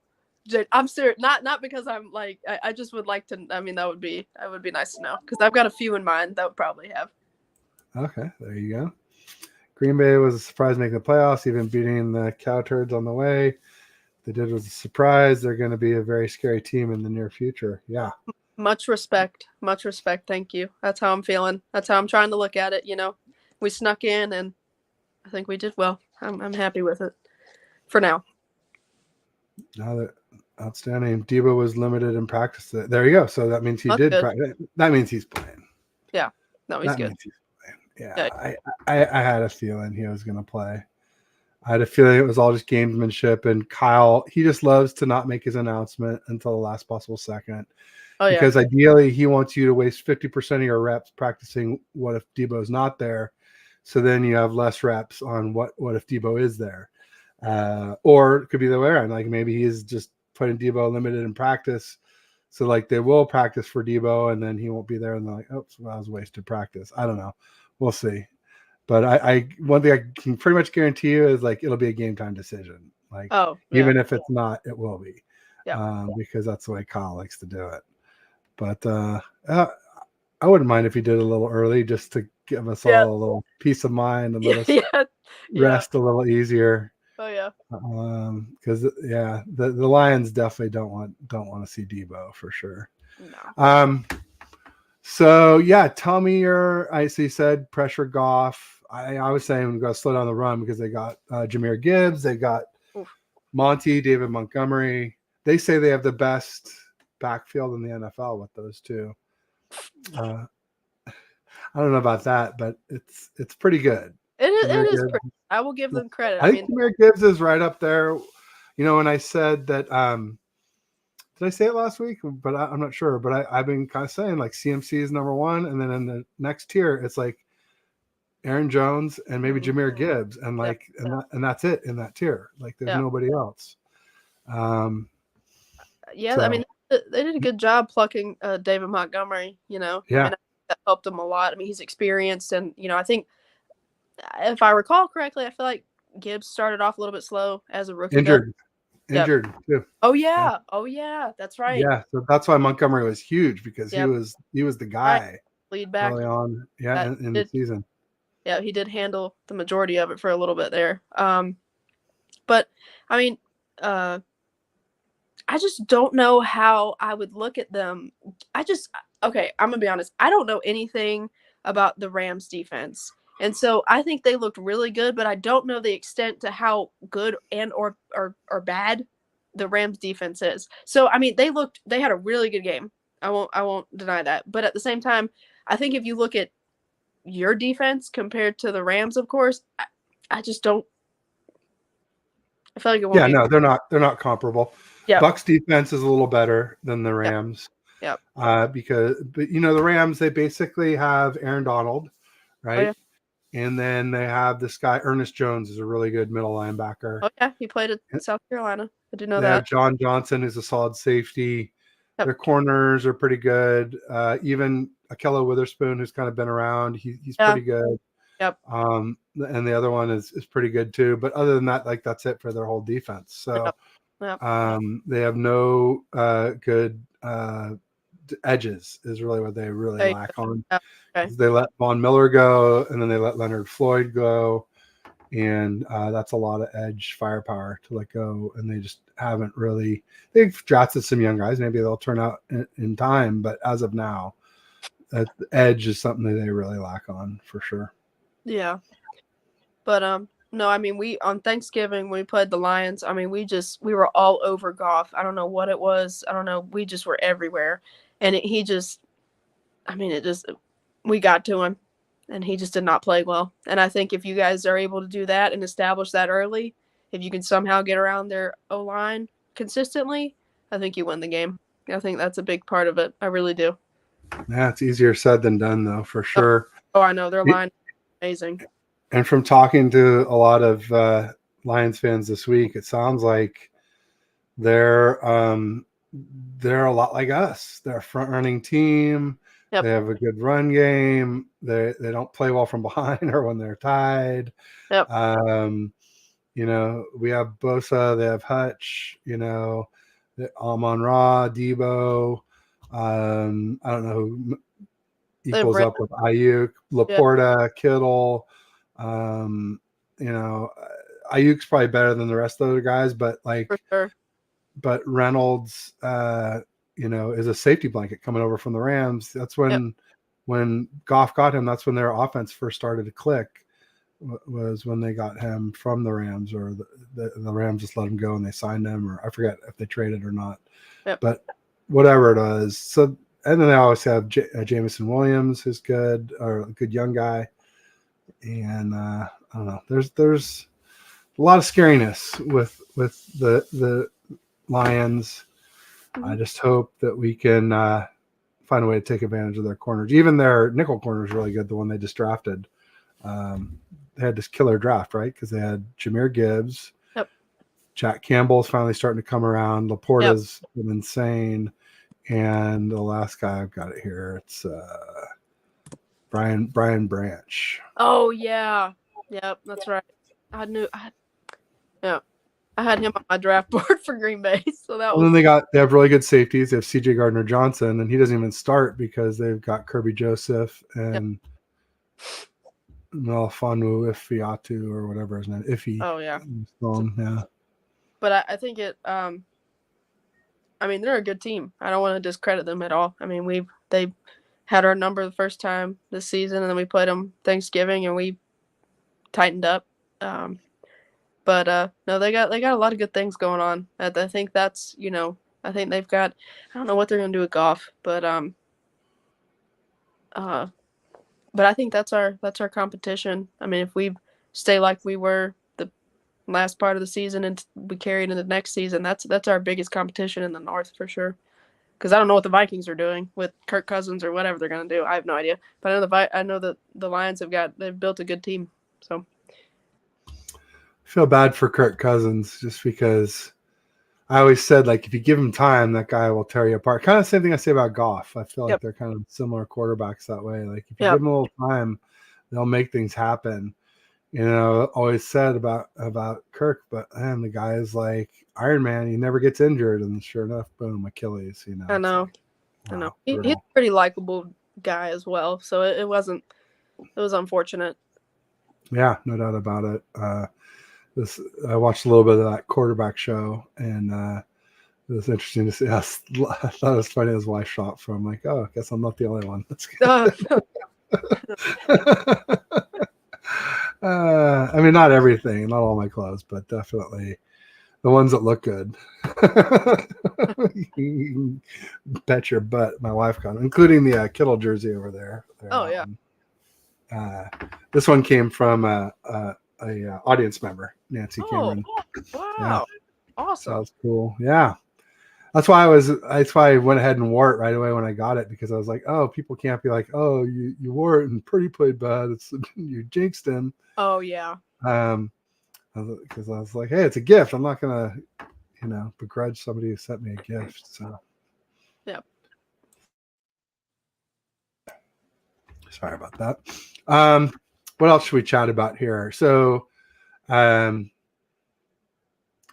I'm serious. Not because I'm like. I just would like to. I mean, that would be nice to know because I've got a few in mind that would probably have. Okay, there you go. Green Bay was a surprise making the playoffs, even beating the Cow Turds on the way. They did was a surprise. They're going to be a very scary team in the near future. Yeah. Much respect. Much respect. Thank you. That's how I'm feeling. That's how I'm trying to look at it. We snuck in and I think we did well. I'm happy with it for now. Now that outstanding. Debo was limited in practice. There you go. So that means he did practice. That means he's playing. Yeah. No, he's good. He's playing. Yeah. I had a feeling he was going to play. I had a feeling it was all just gamesmanship. And Kyle, he just loves to not make his announcement until the last possible second. Oh, yeah. Because ideally, he wants you to waste 50% of your reps practicing what if Debo's not there. So then you have less reps on what if Debo is there. Or it could be the way around. Like maybe he's just putting Debo limited in practice. So like they will practice for Debo and then he won't be there. And they're like, oops, well, that was wasted practice. I don't know. We'll see. But I one thing I can pretty much guarantee you is like it'll be a game time decision. Like even if it's not, it will be. Yeah. Because that's the way Kyle likes to do it. But I wouldn't mind if he did a little early just to give us all a little peace of mind and let us rest a little easier. Oh yeah. Because the Lions definitely don't want to see Debo for sure. No. So yeah, tell me you said pressure Goff. I was saying we got to slow down the run because they got Jahmyr Gibbs, they got Monty, David Montgomery. They say they have the best backfield in the NFL with those two. I don't know about that, but it's pretty good. It is pretty. I will give them credit. I think Jahmyr Gibbs is right up there. When I said that Did I say it last week? But I'm not sure. But I've been kind of saying like CMC is number one, and then in the next tier, it's like Aaron Jones and maybe Jahmyr Gibbs, and like and that's it in that tier. Like there's nobody else. Yeah, so. I mean, they did a good job plucking David Montgomery. Yeah, and that helped him a lot. I mean, he's experienced, and I think if I recall correctly, I feel like Gibbs started off a little bit slow as a rookie. Injured too. Oh yeah, that's right. Yeah, so that's why Montgomery was huge because he was the guy lead back early on. Yeah, in the season. Yeah, he did handle the majority of it for a little bit there. But I mean, I just don't know how I would look at them. Okay, I'm gonna be honest. I don't know anything about the Rams defense. And so I think they looked really good, but I don't know the extent to how good and or bad the Rams defense is. So I mean, they had a really good game. I won't deny that. But at the same time, I think if you look at your defense compared to the Rams, of course, I just don't. I feel like it won't. Yeah, no, they're not comparable. Yeah, Bucks defense is a little better than the Rams. Yeah. But the Rams, they basically have Aaron Donald, right? Oh, yeah. And then they have this guy Ernest Jones, is a really good middle linebacker. Oh yeah, he played at South Carolina. I didn't know they that. Have John Johnson, who's a solid safety. Yep. Their corners are pretty good. Even Akello Witherspoon, who's kind of been around, he's pretty good. Yep. And the other one is pretty good too. But other than that, like that's it for their whole defense. So yep. They have no good edges is really what they really lack on. Okay. They let Von Miller go, and then they let Leonard Floyd go, and that's a lot of edge firepower to let go, and they just haven't really. They've drafted some young guys. Maybe they'll turn out in time, but as of now, the edge is something that they really lack on for sure. Yeah, but no, I mean on Thanksgiving when we played the Lions, I mean we were all over Goff. I don't know what it was. I don't know. We just were everywhere, and we got to him, and he just did not play well. And I think if you guys are able to do that and establish that early, if you can somehow get around their O-line consistently, I think you win the game. I think that's a big part of it. I really do. Yeah, it's easier said than done, though, for sure. Oh, I know. Their line is amazing. And from talking to a lot of Lions fans this week, it sounds like they're a lot like us. They're a front-running team. Yep. They have a good run game. They don't play well from behind or when they're tied. Yep. We have Bosa. They have Hutch. Amon-Ra, Debo. I don't know who equals up with Ayuk, Laporta, yep. Kittle. Ayuk's probably better than the rest of the guys, but for sure. But Reynolds, is a safety blanket coming over from the Rams. That's when Goff got him. That's when their offense first started to click. Was when they got him from the Rams, or the Rams just let him go and they signed him, or I forget if they traded or not. Yep. But whatever it is. So, and then they always have Jameson Williams, who's good, or a good young guy. And I don't know. There's a lot of scariness with the Lions. Mm-hmm. I just hope that we can find a way to take advantage of their corners. Even their nickel corner is really good. The one they just drafted. They had this killer draft, right? Because they had Jahmyr Gibbs. Yep. Jack Campbell's finally starting to come around. Laporta's been insane. And the last guy, I've got it here. It's Brian Branch. Oh yeah, yep, that's right. I had him on my draft board for Green Bay, so that was. And then they have really good safeties. They have C.J. Gardner-Johnson, and he doesn't even start because they've got Kirby Joseph and Melfanu Ifiatu or whatever his name. Iffy. Oh yeah. Yeah. But I think it. They're a good team. I don't want to discredit them at all. I mean, they had our number the first time this season, and then we played them Thanksgiving, and we tightened up. But no, they got a lot of good things going on. I think that's I think they've got. I don't know what they're gonna do with Goff, but I think that's our competition. I mean, if we stay like we were the last part of the season and we carry it into the next season, that's our biggest competition in the North for sure. Because I don't know what the Vikings are doing with Kirk Cousins or whatever they're going to do. I have no idea. But I know that the Lions they've built a good team. So I feel bad for Kirk Cousins just because I always said, like, if you give him time, that guy will tear you apart. Kind of the same thing I say about Goff. I feel like they're kind of similar quarterbacks that way. Like, if you give them a little time, they'll make things happen. Always said about Kirk, but man, the guy is like Iron Man. He never gets injured, and sure enough, boom, Achilles. I know. Wow, I know. He's a pretty likable guy as well. So it was unfortunate. Yeah, no doubt about it. I watched a little bit of that quarterback show, and it was interesting to see. I thought it was funny. His wife shot from. I'm like, oh, I guess I'm not the only one. That's good. I mean, not everything, not all my clothes, but definitely the ones that look good. Bet your butt my wife got them, including the Kittle jersey over there. Oh, yeah. This one came from a audience member, Nancy Cameron. Wow. Yeah. Awesome. So that's cool. Yeah. That's why I went ahead and wore it right away when I got it, because I was like, oh, people can't be like, oh, you wore it and Purdy played bad. You jinxed him. Oh yeah. Because I was like, hey, it's a gift. I'm not gonna, begrudge somebody who sent me a gift. So yeah. Sorry about that. What else should we chat about here? So I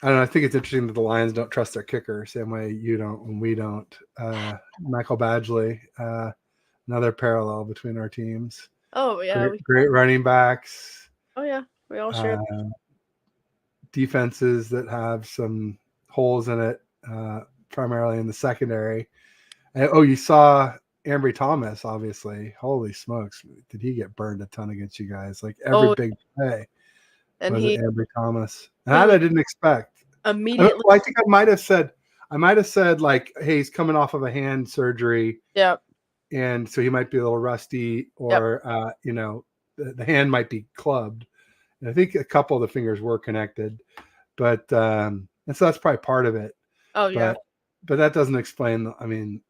don't know. I think it's interesting that the Lions don't trust their kicker, same way you don't and we don't. Michael Badgley, another parallel between our teams. Oh yeah, great running backs. Oh yeah, we all share. Defenses that have some holes in it, primarily in the secondary. You saw Ambry Thomas, obviously. Holy smokes, did he get burned a ton against you guys? Like every big play. And was it Ambry Thomas? And that I didn't expect. Immediately. I think I might have said like, hey, he's coming off of a hand surgery. Yep. And so he might be a little rusty, or the hand might be clubbed. And I think a couple of the fingers were connected, but and so that's probably part of it. Oh yeah. But that doesn't explain. I mean,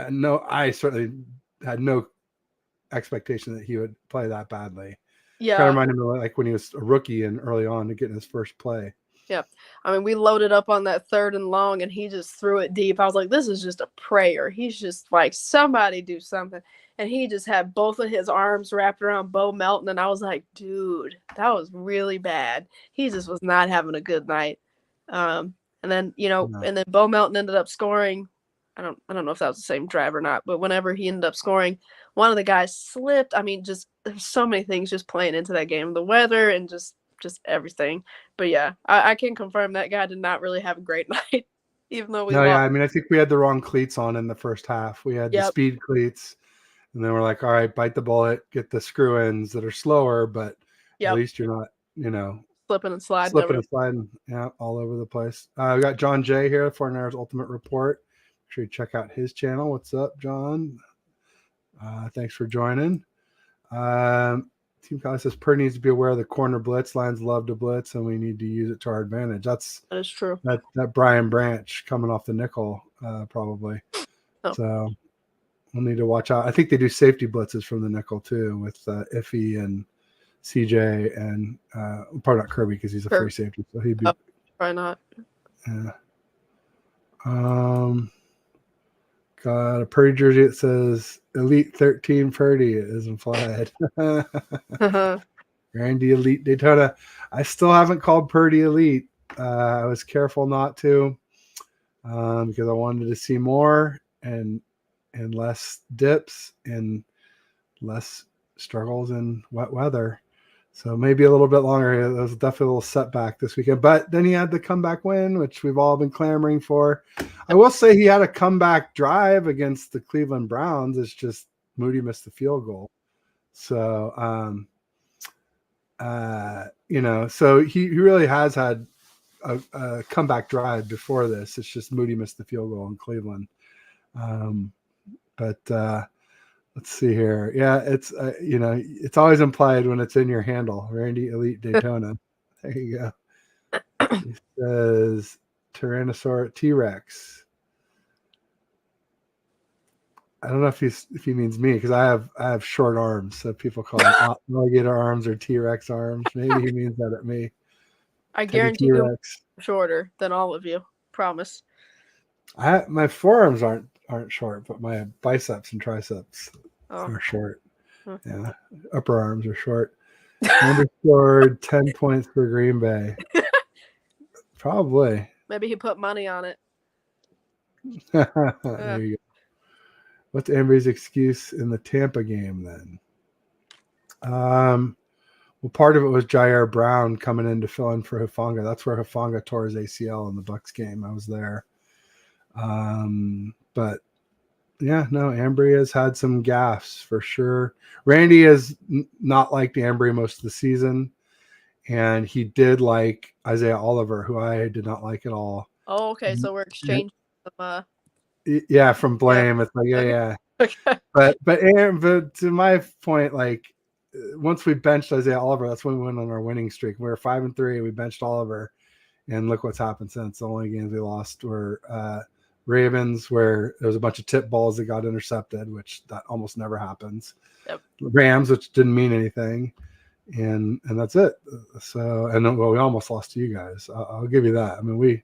no, I certainly had no expectation that he would play that badly. Yeah. Kind of reminded me of like when he was a rookie and early on to get in his first play. Yep. I mean, we loaded up on that 3rd and long, and he just threw it deep. I was like, this is just a prayer. He's just like, somebody do something. And he just had both of his arms wrapped around Bo Melton, and I was like, dude, that was really bad. He just was not having a good night. And then, and then Bo Melton ended up scoring. I don't know if that was the same drive or not, but whenever he ended up scoring, one of the guys slipped. I mean, just there's so many things just playing into that game. The weather and just everything. But yeah, I can confirm that guy did not really have a great night, even though we lost. Yeah, I mean, I think we had the wrong cleats on in the first half. We had the speed cleats, and then we're like, all right, bite the bullet, get the screw ins that are slower, but at least you're not, slipping and sliding. Yeah, all over the place. We got John Jay here, 49ers Ultimate Report. Make sure you check out his channel. What's up, John? Thanks for joining. Team Kyle says Purdy needs to be aware of the corner blitz. Lions love to blitz, and we need to use it to our advantage. That is true. That Brian Branch coming off the nickel, probably. Oh. So we'll need to watch out. I think they do safety blitzes from the nickel too, with Iffy and CJ and probably not Kirby because he's a free safety, so he'd be probably not. Yeah. Got a Purdy jersey that says Elite 13 Purdy is implied. Randy Elite Daytona. I still haven't called Purdy Elite. I was careful not to because I wanted to see more and less dips and less struggles in wet weather. So maybe a little bit longer. It was definitely a little setback this weekend. But then he had the comeback win, which we've all been clamoring for. I will say he had a comeback drive against the Cleveland Browns. It's just Moody missed the field goal. So, so he really has had a comeback drive before this. It's just Moody missed the field goal in Cleveland. Let's see here. Yeah, it's it's always implied when it's in your handle. Randy Elite Daytona. There you go. He says Tyrannosaurus T-Rex. I don't know if he means me because I have short arms, so people call them alligator arms or T-Rex arms. Maybe he means that at me. I Teddy guarantee you T-Rex. I'm shorter than all of you. Promise. My forearms aren't short, but my biceps and triceps are short. Huh. Yeah, upper arms are short. Amber scored 10 points for Green Bay. Probably. Maybe he put money on it. There you go. What's Amber's excuse in the Tampa game then? Well, part of it was Jair Brown coming in to fill in for Hufanga. That's where Hufanga tore his ACL in the Bucks game. I was there. But yeah, no, Ambry has had some gaffes for sure. Randy has not liked Ambry most of the season, and he did like Isaiah Oliver, who I did not like at all. Oh, okay. So we're exchanging some. Yeah, from blame. Yeah. It's like yeah. Okay. But to my point, like once we benched Isaiah Oliver, that's when we went on our winning streak. We were 5-3. We benched Oliver, and look what's happened since. The only games we lost were Ravens, where there was a bunch of tip balls that got intercepted, which that almost never happens. Yep. Rams, which didn't mean anything, and that's it. So, and well, we almost lost to you guys. I'll give you that. I mean,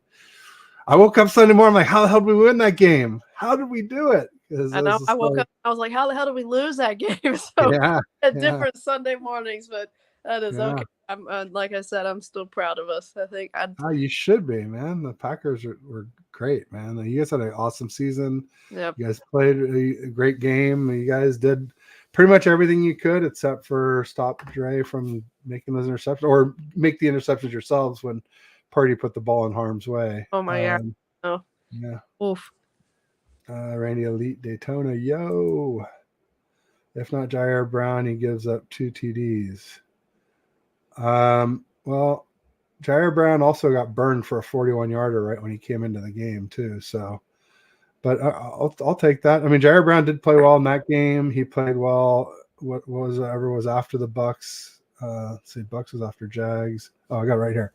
I woke up Sunday morning, I'm like, how the hell did we win that game? How did we do it? I know. I woke up, I was like, how the hell did we lose that game? So different Sunday mornings, but that is okay. I'm like I said, I'm still proud of us. I think you should be, man. The Packers were great, man. You guys had an awesome season. Yep. You guys played a great game. You guys did pretty much everything you could except for stop Dre from making those interceptions or make the interceptions yourselves when Purdy put the ball in harm's way. Oh my god. Oh. Yeah. Oof. Randy Elite Daytona. Yo. If not Jair Brown, he gives up 2 TDs. Well, Jair Brown also got burned for a 41-yarder right when he came into the game too. So, but I'll take that. I mean, Jair Brown did play well in that game. He played well. What was ever was after the Bucks? Let's see, Bucks was after Jags. Oh, I got it right here.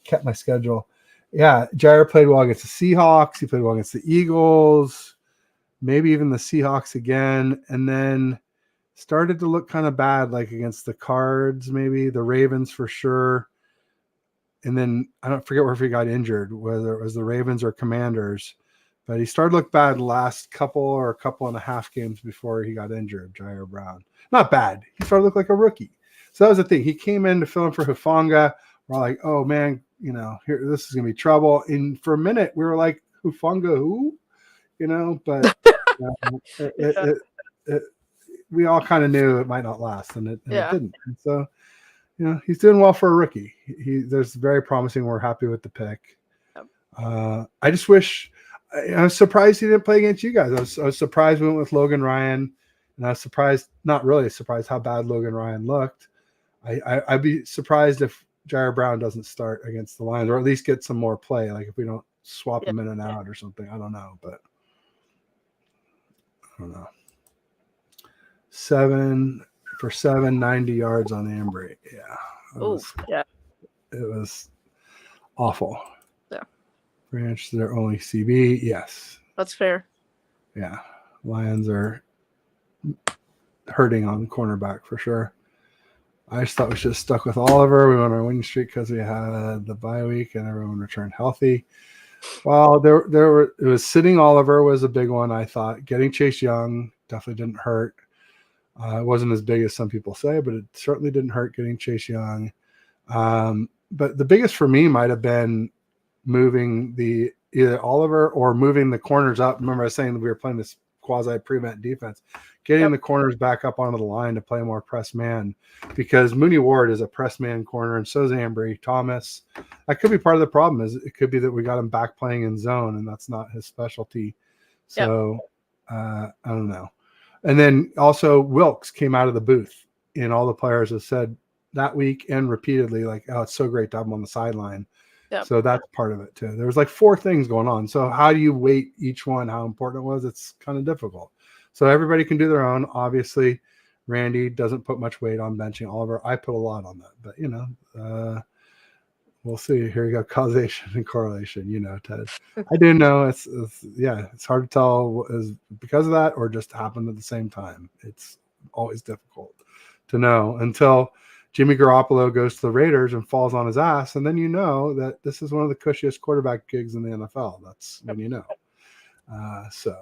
Kept my schedule. Yeah, Jair played well against the Seahawks. He played well against the Eagles, maybe even the Seahawks again, and then started to look kind of bad, like against the Cards, maybe the Ravens for sure. And then I don't forget where he got injured, whether it was the Ravens or Commanders, but he started to look bad last couple and a half games before he got injured. Jair Brown, not bad. He started to look like a rookie. So that was the thing. He came in to fill in for Hufanga. We're like, oh man, here this is gonna be trouble. And for a minute, we were like, Hufanga, who? But we all kind of knew it might not last, and it didn't. And so, he's doing well for a rookie. There's very promising. We're happy with the pick. Yep. I just wish. I was surprised he didn't play against you guys. I was surprised we went with Logan Ryan, and I was surprised, not really surprised, how bad Logan Ryan looked. I'd be surprised if Jair Brown doesn't start against the Lions, or at least get some more play. Like if we don't swap him in and out or something. I don't know, but I don't know. 7 for 790 yards on Ambry. Yeah. It was awful. Yeah. Branch, their only CB. Yes. That's fair. Yeah. Lions are hurting on cornerback for sure. I just thought we should have stuck with Oliver. We went on our winning streak because we had the bye week and everyone returned healthy. Well, it was sitting Oliver was a big one, I thought. Getting Chase Young definitely didn't hurt. It wasn't as big as some people say, but it certainly didn't hurt getting Chase Young. But the biggest for me might have been moving either Oliver or moving the corners up. Remember I was saying that we were playing this quasi-prevent defense, getting the corners back up onto the line to play more press man, because Mooney Ward is a press man corner, and so is Ambry Thomas. That could be part of the problem. Is it could be that we got him back playing in zone, and that's not his specialty. So I don't know. And then also Wilkes came out of the booth, and all the players have said that week and repeatedly, like, oh, it's so great to have him on the sideline. Yep. So that's part of it too. There was like 4 things going on. So how do you weight each one, how important it was? It's kind of difficult. So everybody can do their own. Obviously, Randy doesn't put much weight on benching Oliver. I put a lot on that. But, we'll see. Here you go. Causation and correlation. Ted. I do know it's hard to tell is because of that or just happened at the same time. It's always difficult to know until Jimmy Garoppolo goes to the Raiders and falls on his ass, and then you know that this is one of the cushiest quarterback gigs in the NFL. That's when you know. So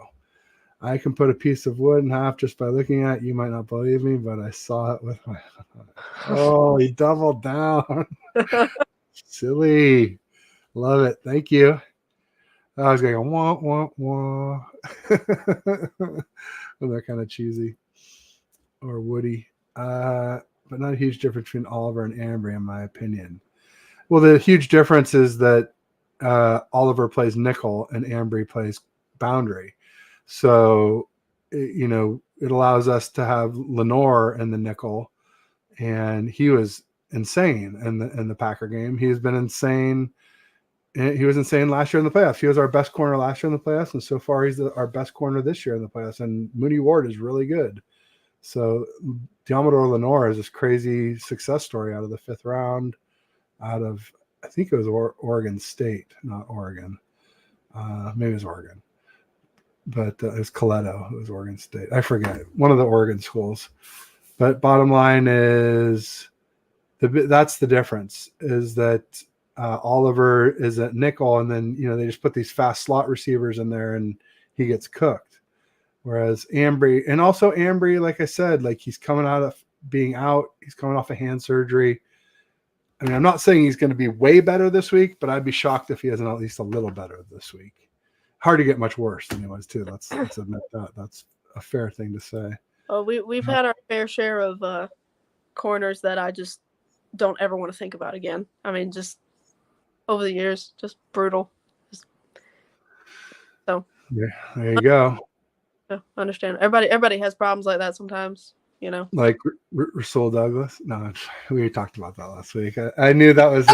I can put a piece of wood in half just by looking at it. You might not believe me, but I saw it with my. Oh, he doubled down. Silly. Love it. Thank you. I was going, wah, wah, wah. They're kind of cheesy or woody. But not a huge difference between Oliver and Ambry, in my opinion. Well, the huge difference is that Oliver plays nickel and Ambry plays boundary. So, it allows us to have Lenore in the nickel, and he was insane in the Packer game. He's been insane. He was insane last year in the playoffs. He was our best corner last year in the playoffs, and so far he's our best corner this year in the playoffs. And Mooney Ward is really good. So Diamador Lenore is this crazy success story out of the 5th round, out of I think it was Oregon State, not Oregon. Maybe it was Oregon, but it was Coletto. It was Oregon State. I forget, one of the Oregon schools. But bottom line is that's the difference is that Oliver is at nickel, and then they just put these fast slot receivers in there, and he gets cooked. Whereas Ambry, like I said, like he's coming out of being out, he's coming off a hand surgery. I mean, I'm not saying he's going to be way better this week, but I'd be shocked if he isn't at least a little better this week. Hard to get much worse, anyways. Too. Let's admit that. That's a fair thing to say. Oh, we've had our fair share of corners that I just don't ever want to think about again. I mean, just over the years, just brutal. So yeah, there you go. I understand. Everybody has problems like that sometimes. Like Rasul Douglas. No, we talked about that last week. I knew that was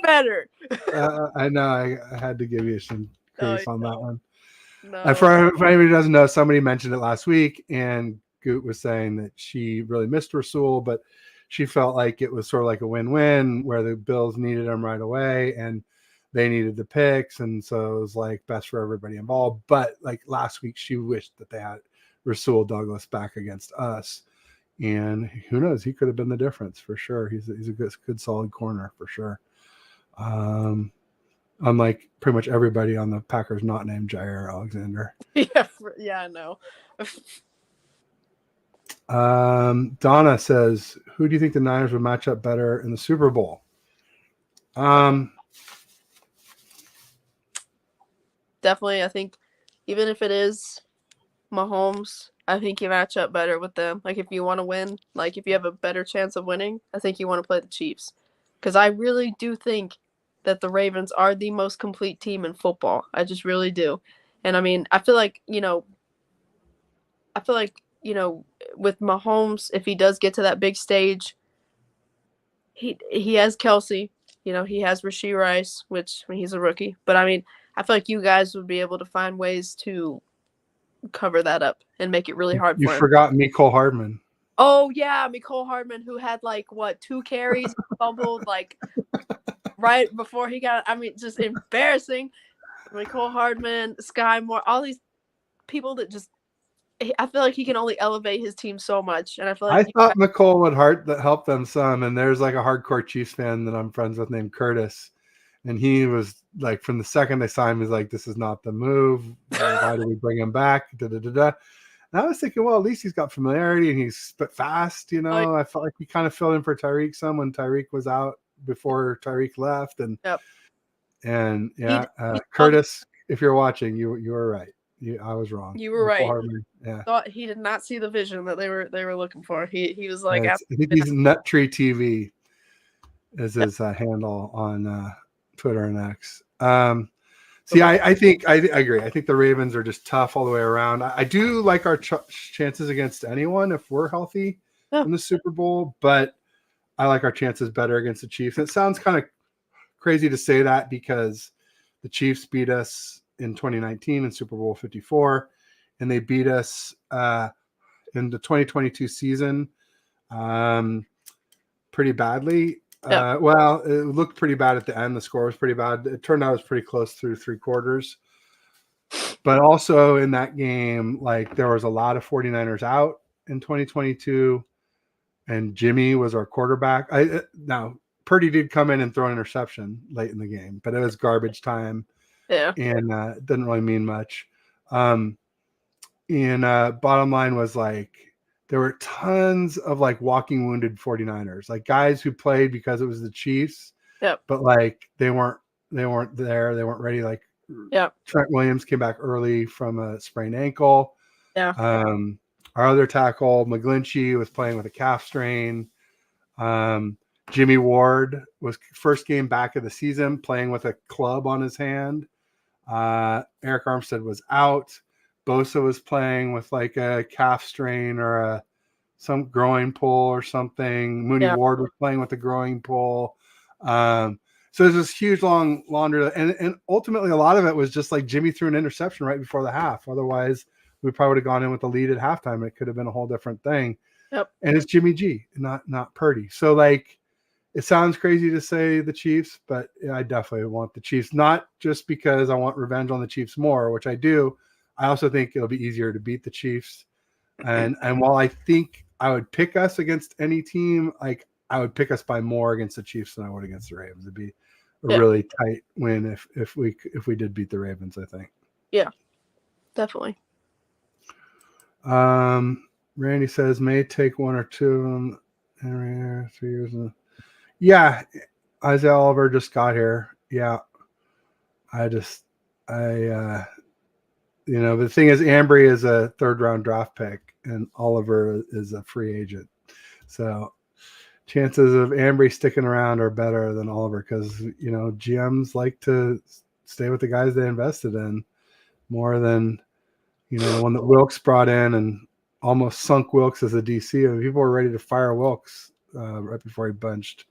better. I know. I had to give you some grief on that one. No. For anybody who doesn't know, somebody mentioned it last week, and Gute was saying that she really missed Rasul, but she felt like it was sort of like a win-win where the Bills needed him right away and they needed the picks, and so it was like best for everybody involved. But like last week, she wished that they had Rasul Douglas back against us, and who knows, he could have been the difference for sure. He's a good solid corner for sure. Unlike pretty much everybody on the Packers not named Jair Alexander. Yeah, I know. Donna says, who do you think the Niners would match up better in the Super Bowl? Definitely, I think even if it is Mahomes, I think you match up better with them. Like if you want to win, like if you have a better chance of winning, I think you want to play the Chiefs. Because I really do think that the Ravens are the most complete team in football. I just really do. And I mean, I feel like, with Mahomes, if he does get to that big stage, he has Kelsey, he has Rashee Rice, which he's a rookie. But I mean, I feel like you guys would be able to find ways to cover that up and make it really hard for him. You forgot Mecole Hardman. Oh yeah, Mecole Hardman, who had 2 carries, fumbled right before he got. I mean, just embarrassing. Mecole Hardman, Sky Moore, all these people that just. I feel like he can only elevate his team so much, and I feel like I thought Mecole would help them some. And there's like a hardcore Chiefs fan that I'm friends with named Curtis, and he was like, from the second they signed him, he's like, "This is not the move. Why do we bring him back?" Da, da, da, da. And I was thinking, well, at least he's got familiarity and he's fast. I felt like we kind of filled in for Tyreek some when Tyreek was out before Tyreek left, and Curtis, if you're watching, you were right. I was wrong. You were right. Hardman, yeah. Thought he did not see the vision that they were looking for. He was like, I think he's Nuttree TV is his handle on Twitter and X. I think I agree. I think the Ravens are just tough all the way around. I do like our chances against anyone if we're healthy in the Super Bowl, but I like our chances better against the Chiefs. And it sounds kind of crazy to say that because the Chiefs beat us in 2019 in Super Bowl 54, and they beat us in the 2022 season pretty badly. Well, it looked pretty bad at the end. The score was pretty bad. It turned out it was pretty close through three quarters. But also in that game, like there was a lot of 49ers out in 2022, and Jimmy was our quarterback. Now Purdy did come in and throw an interception late in the game, but it was garbage time. Yeah. And it didn't really mean much. And bottom line was like there were tons of like walking wounded 49ers, like guys who played because it was the Chiefs, but like they weren't there, they weren't ready. Like Trent Williams came back early from a sprained ankle. Our other tackle McGlinchey was playing with a calf strain. Jimmy Ward was first game back of the season playing with a club on his hand. Eric Armstead was out. Bosa was playing with like a calf strain or some groin pull or something. Mooney Ward was playing with a groin pull. So there's this huge long laundry, and ultimately a lot of it was just like Jimmy threw an interception right before the half. Otherwise, we probably would have gone in with the lead at halftime. It could have been a whole different thing. And it's Jimmy G, not Purdy. So like, it sounds crazy to say the Chiefs, but I definitely want the Chiefs, not just because I want revenge on the Chiefs more, which I do. I also think it'll be easier to beat the Chiefs. And while I think I would pick us against any team, like I would pick us by more against the Chiefs than I would against the Ravens. It'd be a really tight win if we did beat the Ravens, I think. Yeah, definitely. Randy says may take one or two of them every 3 years. Yeah, Isaiah Oliver just got here. Yeah, the thing is, Ambry is a third-round draft pick, and Oliver is a free agent. So chances of Ambry sticking around are better than Oliver because, GMs like to stay with the guys they invested in more than, the one that Wilkes brought in and almost sunk Wilkes as a DC. And people were ready to fire Wilkes right before he benched.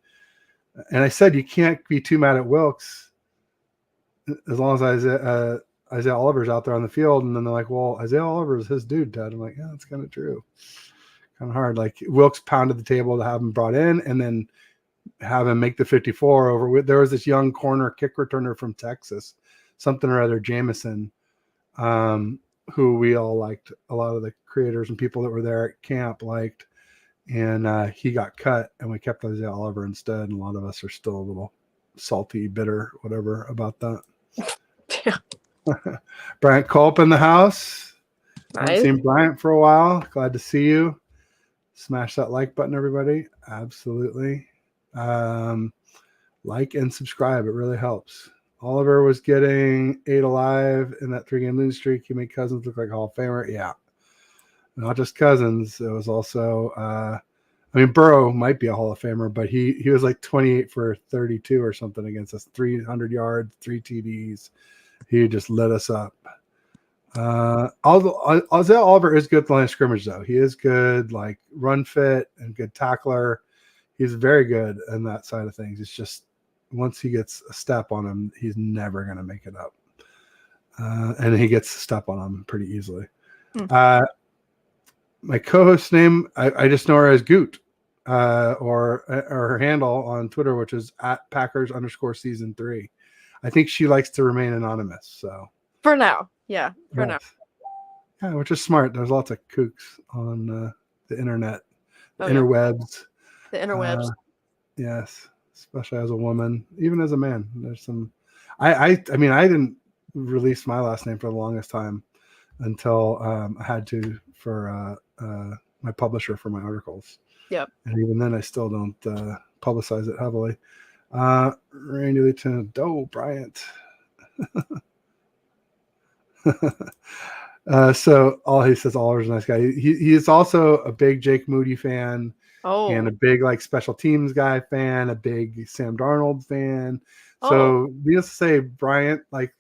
And I said, you can't be too mad at Wilkes as long as Isaiah Oliver's out there on the field. And then they're like, well, Isaiah Oliver is his dude, Ted. I'm like, yeah, that's kind of true. Kind of hard. Like Wilkes pounded the table to have him brought in and then have him make the 54 over. There was this young corner kick returner from Texas, something or other, Jameson, who we all liked. A lot of the creators and people that were there at camp liked. And he got cut, and we kept Isaiah Oliver instead. And a lot of us are still a little salty, bitter, whatever about that. Yeah. Bryant Culp in the house. Nice. Haven't seen Bryant for a while. Glad to see you. Smash that like button, everybody. Absolutely. Like and subscribe. It really helps. Oliver was getting 8 alive in that 3-game losing streak. He made Cousins look like a Hall of Famer. Yeah. Not just Cousins. It was also, Burrow might be a Hall of Famer, but he was like 28 for 32 or something against us, 300 yards, 3 TDs. He just lit us up. Isaiah Oliver is good at the line of scrimmage, though. He is good, like run fit and good tackler. He's very good in that side of things. It's just once he gets a step on him, he's never going to make it up. And he gets a step on him pretty easily. My co-host's name, I just know her as Gute, or her handle on Twitter, which is @Packers_season3. I think she likes to remain anonymous. So for now, now, yeah, which is smart. There's lots of kooks on the internet, interwebs, the interwebs. Yes, especially as a woman, even as a man. There's some. I didn't release my last name for the longest time until I had to for my publisher for my articles. Yep. And even then, I still don't publicize it heavily. Randy Lieutenant Doe Bryant. So all he says, Oliver's a nice guy. He is also a big Jake Moody fan. And a big like special teams guy fan, a big Sam Darnold fan. So needless to say, Bryant like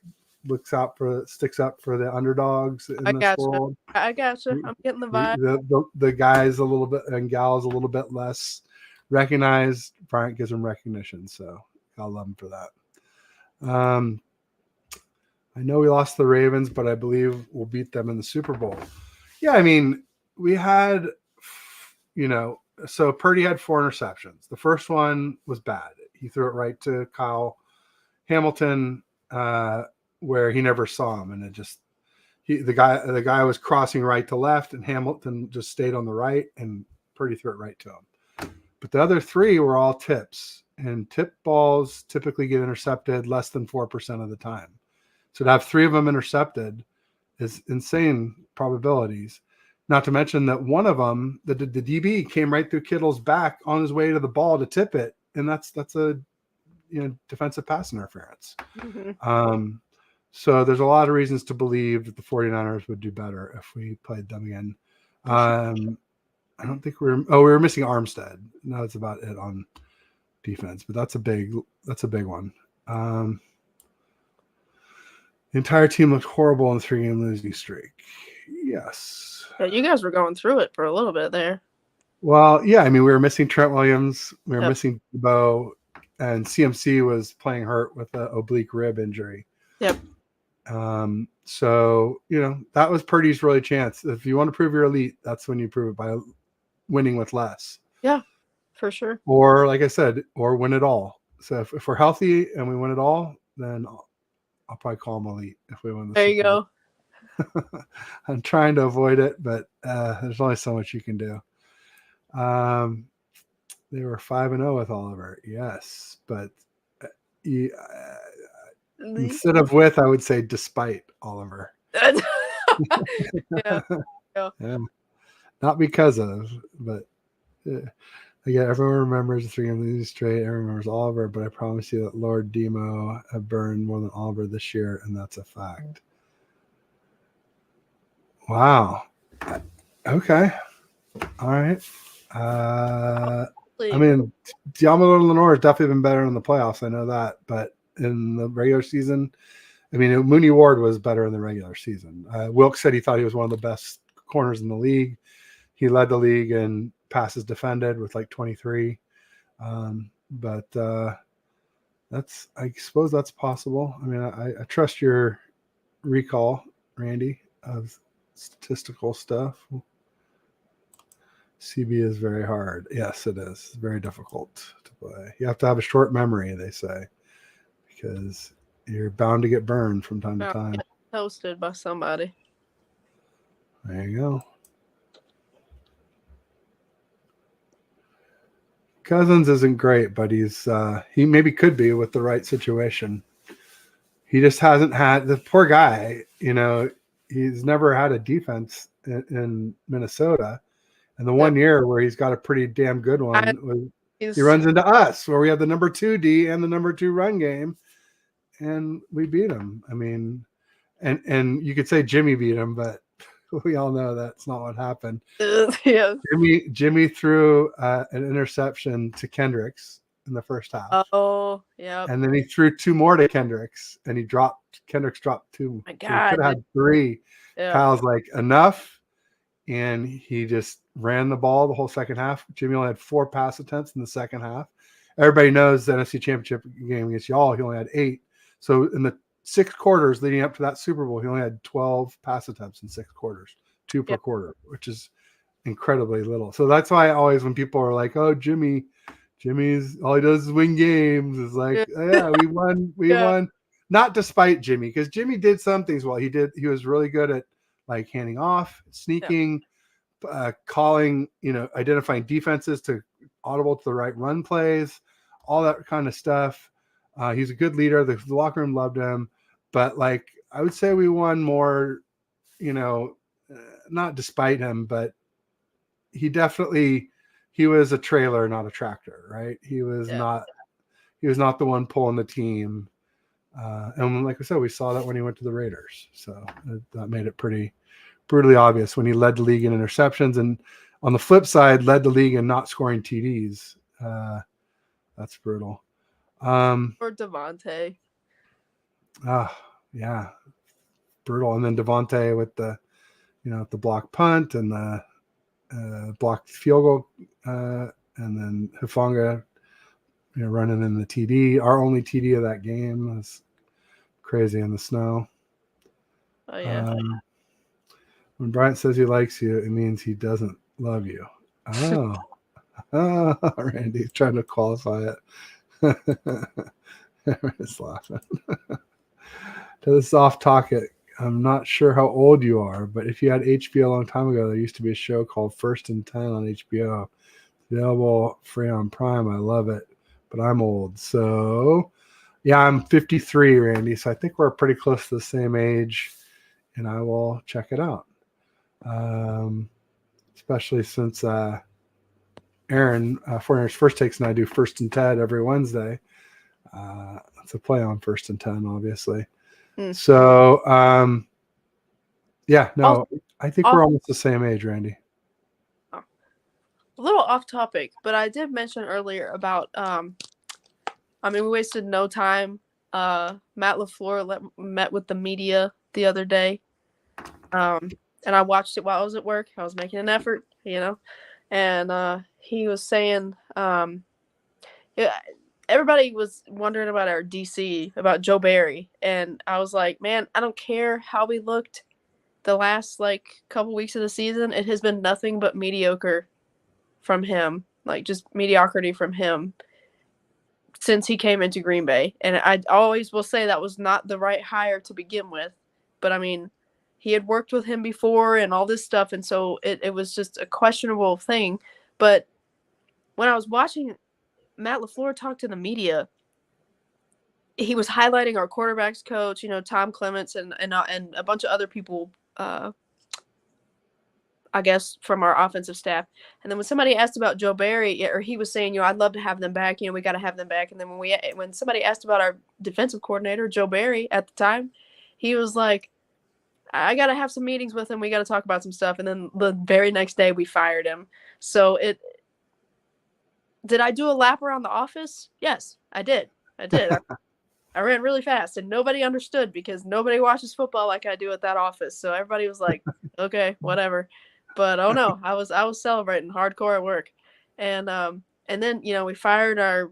sticks up for the underdogs in this world. I gotcha. I'm getting the vibe. The guys a little bit and gals a little bit less recognized. Bryant gives them recognition, so I love him for that. I know we lost the Ravens, but I believe we'll beat them in the Super Bowl. Yeah, I mean, we had, So Purdy had 4 interceptions. The first one was bad. He threw it right to Kyle Hamilton, where he never saw him, and it just the guy was crossing right to left, and Hamilton just stayed on the right, and Purdy threw it right to him. But the other 3 were all tips, and tip balls typically get intercepted less than 4% of the time. So to have 3 of them intercepted is insane probabilities. Not to mention that one of them, the DB came right through Kittle's back on his way to the ball to tip it, and that's a defensive pass interference. Mm-hmm. So there's a lot of reasons to believe that the 49ers would do better if we played them again. I don't think we were missing Armstead. No, that's about it on defense, but that's a big one. The entire team looked horrible in the 3-game losing streak. Yes. Yeah, you guys were going through it for a little bit there. Well, yeah, I mean, we were missing Trent Williams, we were missing Bo, and CMC was playing hurt with an oblique rib injury. Yep. So, that was Purdy's really chance. If you want to prove you're elite, that's when you prove it, by winning with less. Yeah, for sure. Or, like I said, or win it all. So if we're healthy and we win it all, then I'll probably call them elite if we win the There you go. I'm trying to avoid it, but there's only so much you can do. They were 5-0 with Oliver. Yes, but instead of with, I would say despite Oliver. Yeah. Yeah. Not because of, but again, everyone remembers the 3-game losing streak. Everyone remembers Oliver, but I promise you that Lord Demo have burned more than Oliver this year, and that's a fact. Wow. Okay. All right. I mean, Diamond Lenore has definitely been better in the playoffs. I know that, but in the regular season, I mean, Mooney Ward was better in the regular season. Wilkes said he thought he was one of the best corners in the league. He led the league in passes defended with like 23. But I suppose that's possible. I mean, I trust your recall, Randy, of statistical stuff. CB is very hard. Yes, it is. It's very difficult to play. You have to have a short memory, they say, because you're bound to get burned from time to time. Toasted by somebody. There you go. Cousins isn't great, but he maybe could be with the right situation. He just hasn't had, the poor guy, he's never had a defense in Minnesota. And the 1 year where he's got a pretty damn good one, he runs into us, where we have the number 2 D and the number 2 run game, and we beat him. I mean, and you could say Jimmy beat him, but we all know that's not what happened. Yeah. Jimmy threw an interception to Kendricks in the first half. Oh, yeah. And then he threw 2 more to Kendricks, and Kendricks dropped 2. My God. So he could have had 3. Yeah. Kyle's like, enough. And he just ran the ball the whole second half. Jimmy only had 4 pass attempts in the second half. Everybody knows the NFC Championship game against y'all, he only had 8. So in the 6 quarters leading up to that Super Bowl, he only had 12 pass attempts in 6 quarters, 2 per quarter, which is incredibly little. So that's why always when people are like, oh, Jimmy's all he does is win games. It's like, yeah, we won. We won. Not despite Jimmy, because Jimmy did some things well. He was really good at like handing off, sneaking, calling, identifying defenses to audible to the right run plays, all that kind of stuff. He's a good leader. The locker room loved him, but like I would say we won more, not despite him, but he was a trailer, not a tractor, right? He was not the one pulling the team. And like I said, we saw that when he went to the Raiders. So that made it pretty brutally obvious when he led the league in interceptions, and on the flip side, led the league in not scoring TDs. That's brutal. Or Devontae. Yeah, brutal. And then Devontae with the block punt and the blocked field goal, and then Hufanga, running in the TD. Our only TD of that game was crazy in the snow. Oh yeah. When Bryant says he likes you, it means he doesn't love you. Oh, Randy trying to qualify it. Everyone's laughing. This is off topic. I'm not sure how old you are, but if you had HBO a long time ago, there used to be a show called First and 10 on HBO. Available free on Prime. I love it, but I'm old. So, yeah, I'm 53, Randy. So I think we're pretty close to the same age, and I will check it out. Especially since Aaron, 49ers First Takes, and I do First and 10 every Wednesday. It's a play on First and 10, obviously. So, yeah, no, I think we're almost the same age, Randy. A little off topic, but I did mention earlier about, we wasted no time. Matt LaFleur met with the media the other day, and I watched it while I was at work. I was making an effort, and he was saying, everybody was wondering about our DC, about Joe Barry, and I was like, man, I don't care how we looked the last couple weeks of the season. It has been nothing but mediocre from him, just mediocrity from him since he came into Green Bay. And I always will say that was not the right hire to begin with, but he had worked with him before and all this stuff, and so it was just a questionable thing. But when I was watching Matt LaFleur talk to the media, he was highlighting our quarterbacks coach, Tom Clements and a bunch of other people, I guess, from our offensive staff. And then when somebody asked about Joe Barry, or he was saying, I'd love to have them back, we got to have them back. And then when somebody asked about our defensive coordinator, Joe Barry, at the time, he was like, I got to have some meetings with him. We got to talk about some stuff. And then the very next day we fired him. So did I do a lap around the office? Yes, I did. I ran really fast, and nobody understood because nobody watches football like I do at that office. So everybody was like, okay, whatever. But oh no, I was celebrating hardcore at work. And then, we fired our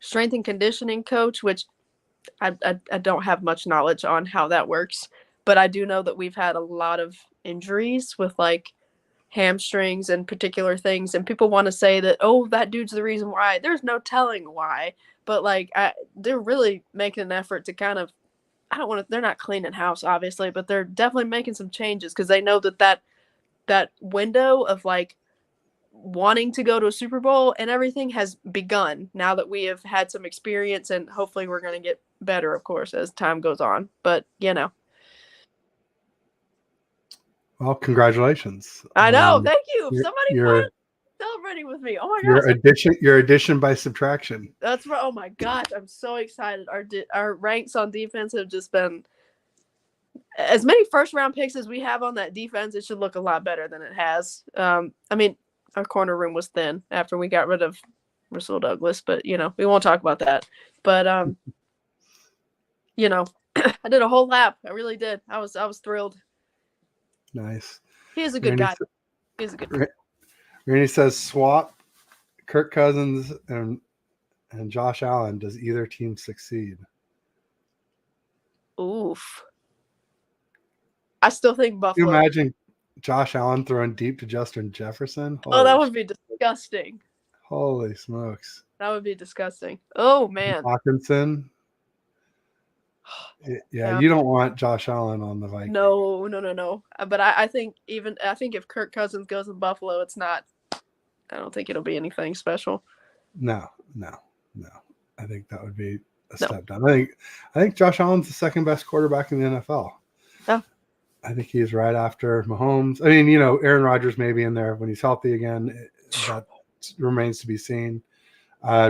strength and conditioning coach, which I don't have much knowledge on how that works, but I do know that we've had a lot of injuries with hamstrings and particular things, and people want to say that, oh, that dude's the reason why. There's no telling why, but they're really making an effort to kind of, they're not cleaning house obviously, but they're definitely making some changes because they know that window of wanting to go to a Super Bowl and everything has begun now that we have had some experience, and hopefully we're going to get better, of course, as time goes on. But Well, congratulations. I know. Thank you. Somebody was celebrating with me. Oh my gosh. Your addition by subtraction. That's right. Oh my gosh. I'm so excited. Our ranks on defense have just been, as many first round picks as we have on that defense, it should look a lot better than it has. Our corner room was thin after we got rid of Russell Douglas, but we won't talk about that. But I did a whole lap. I really did. I was thrilled. Nice. He is a good guy. He's a good guy. Randy says swap Kirk Cousins and Josh Allen. Does either team succeed? Oof. I still think Buffalo. Can you imagine Josh Allen throwing deep to Justin Jefferson? That would be disgusting. Holy smokes. That would be disgusting. Oh, man. Hawkinson. Yeah, you don't want Josh Allen on the Vikings. No. But I think if Kirk Cousins goes to Buffalo, it's not. I don't think it'll be anything special. No. I think that would be a step down. I think Josh Allen's the second best quarterback in the NFL. Oh. I think he's right after Mahomes. I mean, Aaron Rodgers may be in there when he's healthy again. That remains to be seen.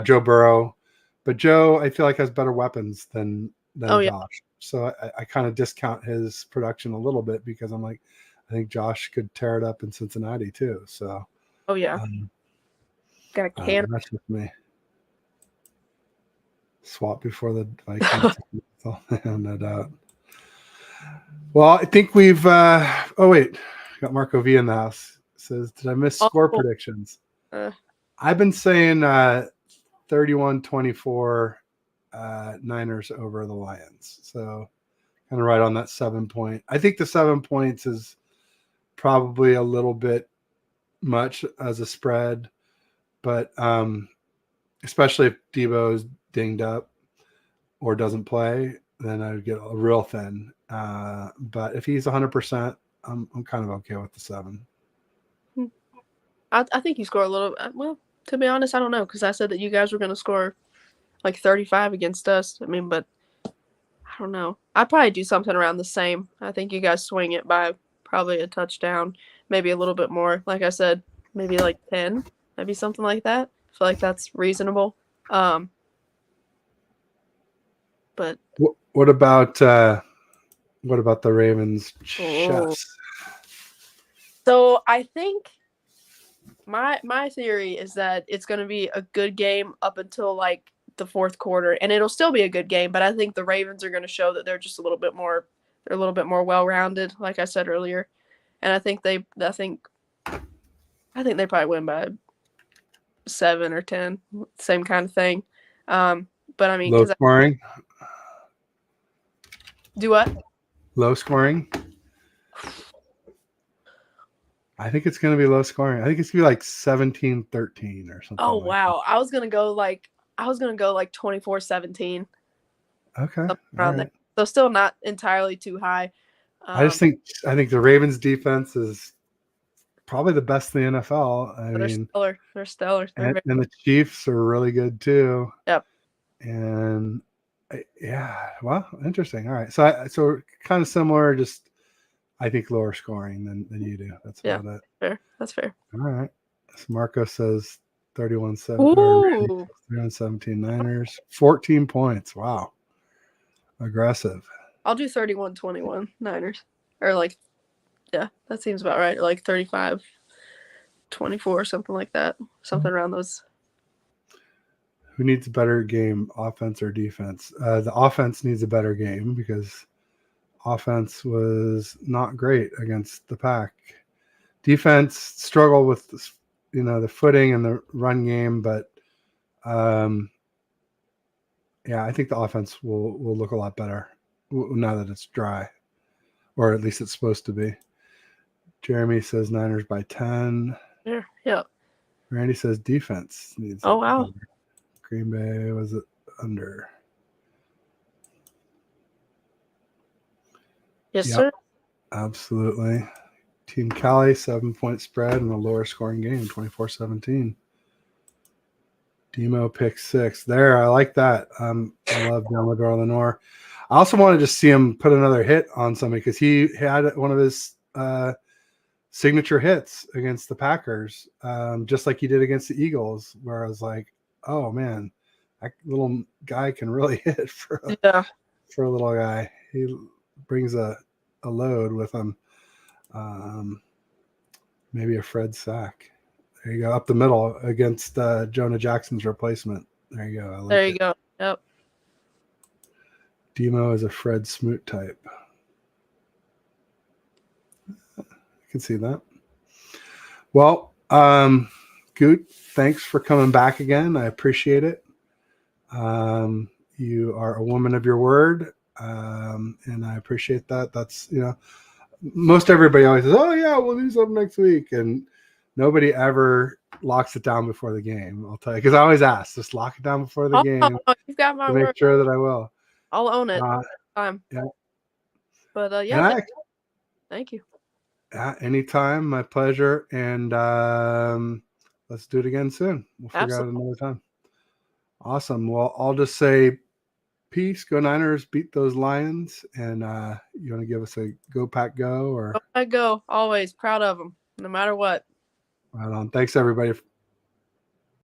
Joe Burrow, but Joe, I feel like has better weapons than Josh. So I kind of discount his production a little bit because I'm like, I think Josh could tear it up in Cincinnati too. So. Oh yeah. Got a can. That's with me. Swap before the Vikings. No doubt. Well, I think we've. Got Marco V in the house. Says, did I miss score predictions? I've been saying 31-24 Niners over the Lions. So kind of right on that 7 point. I think the 7 points is probably a little bit much as a spread, but especially if Debo's dinged up or doesn't play, then I'd get a real thin. But if he's 100%, I'm kind of okay with the 7. I think you score a little. Well, to be honest, I don't know because I said that you guys were going to score like 35 against us. I mean, but I don't know. I'd probably do something around the same. I think you guys swing it by probably a touchdown, maybe a little bit more. Like I said, maybe like 10, maybe something like that. I feel like that's reasonable. But what about the Ravens chefs? So I think my theory is that it's going to be a good game up until like the fourth quarter, and it'll still be a good game. But I think the Ravens are going to show that they're just a little bit more well-rounded, like I said earlier, and I think they probably win by 7 or 10, same kind of thing. But I mean, low scoring. Do what? Low scoring. I think it's going to be low scoring. I think it's going to be like 17-13 or something. Oh, wow. I was going to go like 24-17. Okay. Around there. So still not entirely too high. I think the Ravens defense is probably the best in the NFL. I mean, they're stellar. And the Chiefs are really good too. Yep. And yeah, well, interesting. All right. So kind of similar, just I think lower scoring than you do. That's about it. Fair. That's fair. All right. So Marco says 31-17 Niners. 14 points. Wow. Aggressive. I'll do 31-21 Niners. Or like, yeah, that seems about right. Or like 35-24, something like that. Something around those. Who needs a better game, offense or defense? The offense needs a better game because offense was not great against the Pack. Defense struggled with the footing and the run game, but yeah, I think the offense will look a lot better now that it's dry, or at least it's supposed to be. Jeremy says Niners by 10. Yeah. Randy says defense needs. Oh, wow. Under. Green Bay was it under? Yes, sir. Absolutely. Team Cali, 7-point spread and a lower scoring game, 24-17. Demo pick 6. There, I like that. I love Delador Lenore. I also wanted to see him put another hit on somebody because he had one of his signature hits against the Packers, just like he did against the Eagles, where I was like, oh man, that little guy can really hit for a little guy. He brings a load with him. Maybe a Fred sack. There you go, up the middle against Jonah Jackson's replacement. There you go. There you go. Yep. Demo is a Fred Smoot type. I can see that. Well, Gute, thanks for coming back again. I appreciate it. You are a woman of your word, and I appreciate that. That's, most everybody always says, oh, yeah, we'll do something next week. And nobody ever locks it down before the game, I'll tell you. Because I always ask, just lock it down before the game. You've got my word. Make sure that I will. I'll own it. Yeah. But, yeah, thank you. Anytime. My pleasure. And let's do it again soon. We'll figure out another time. Awesome. Well, I'll just say peace. Go Niners. Beat those Lions. And you want to give us a go Pack go? Or Go Pack go. Always proud of them, no matter what. Right on. Thanks, everybody.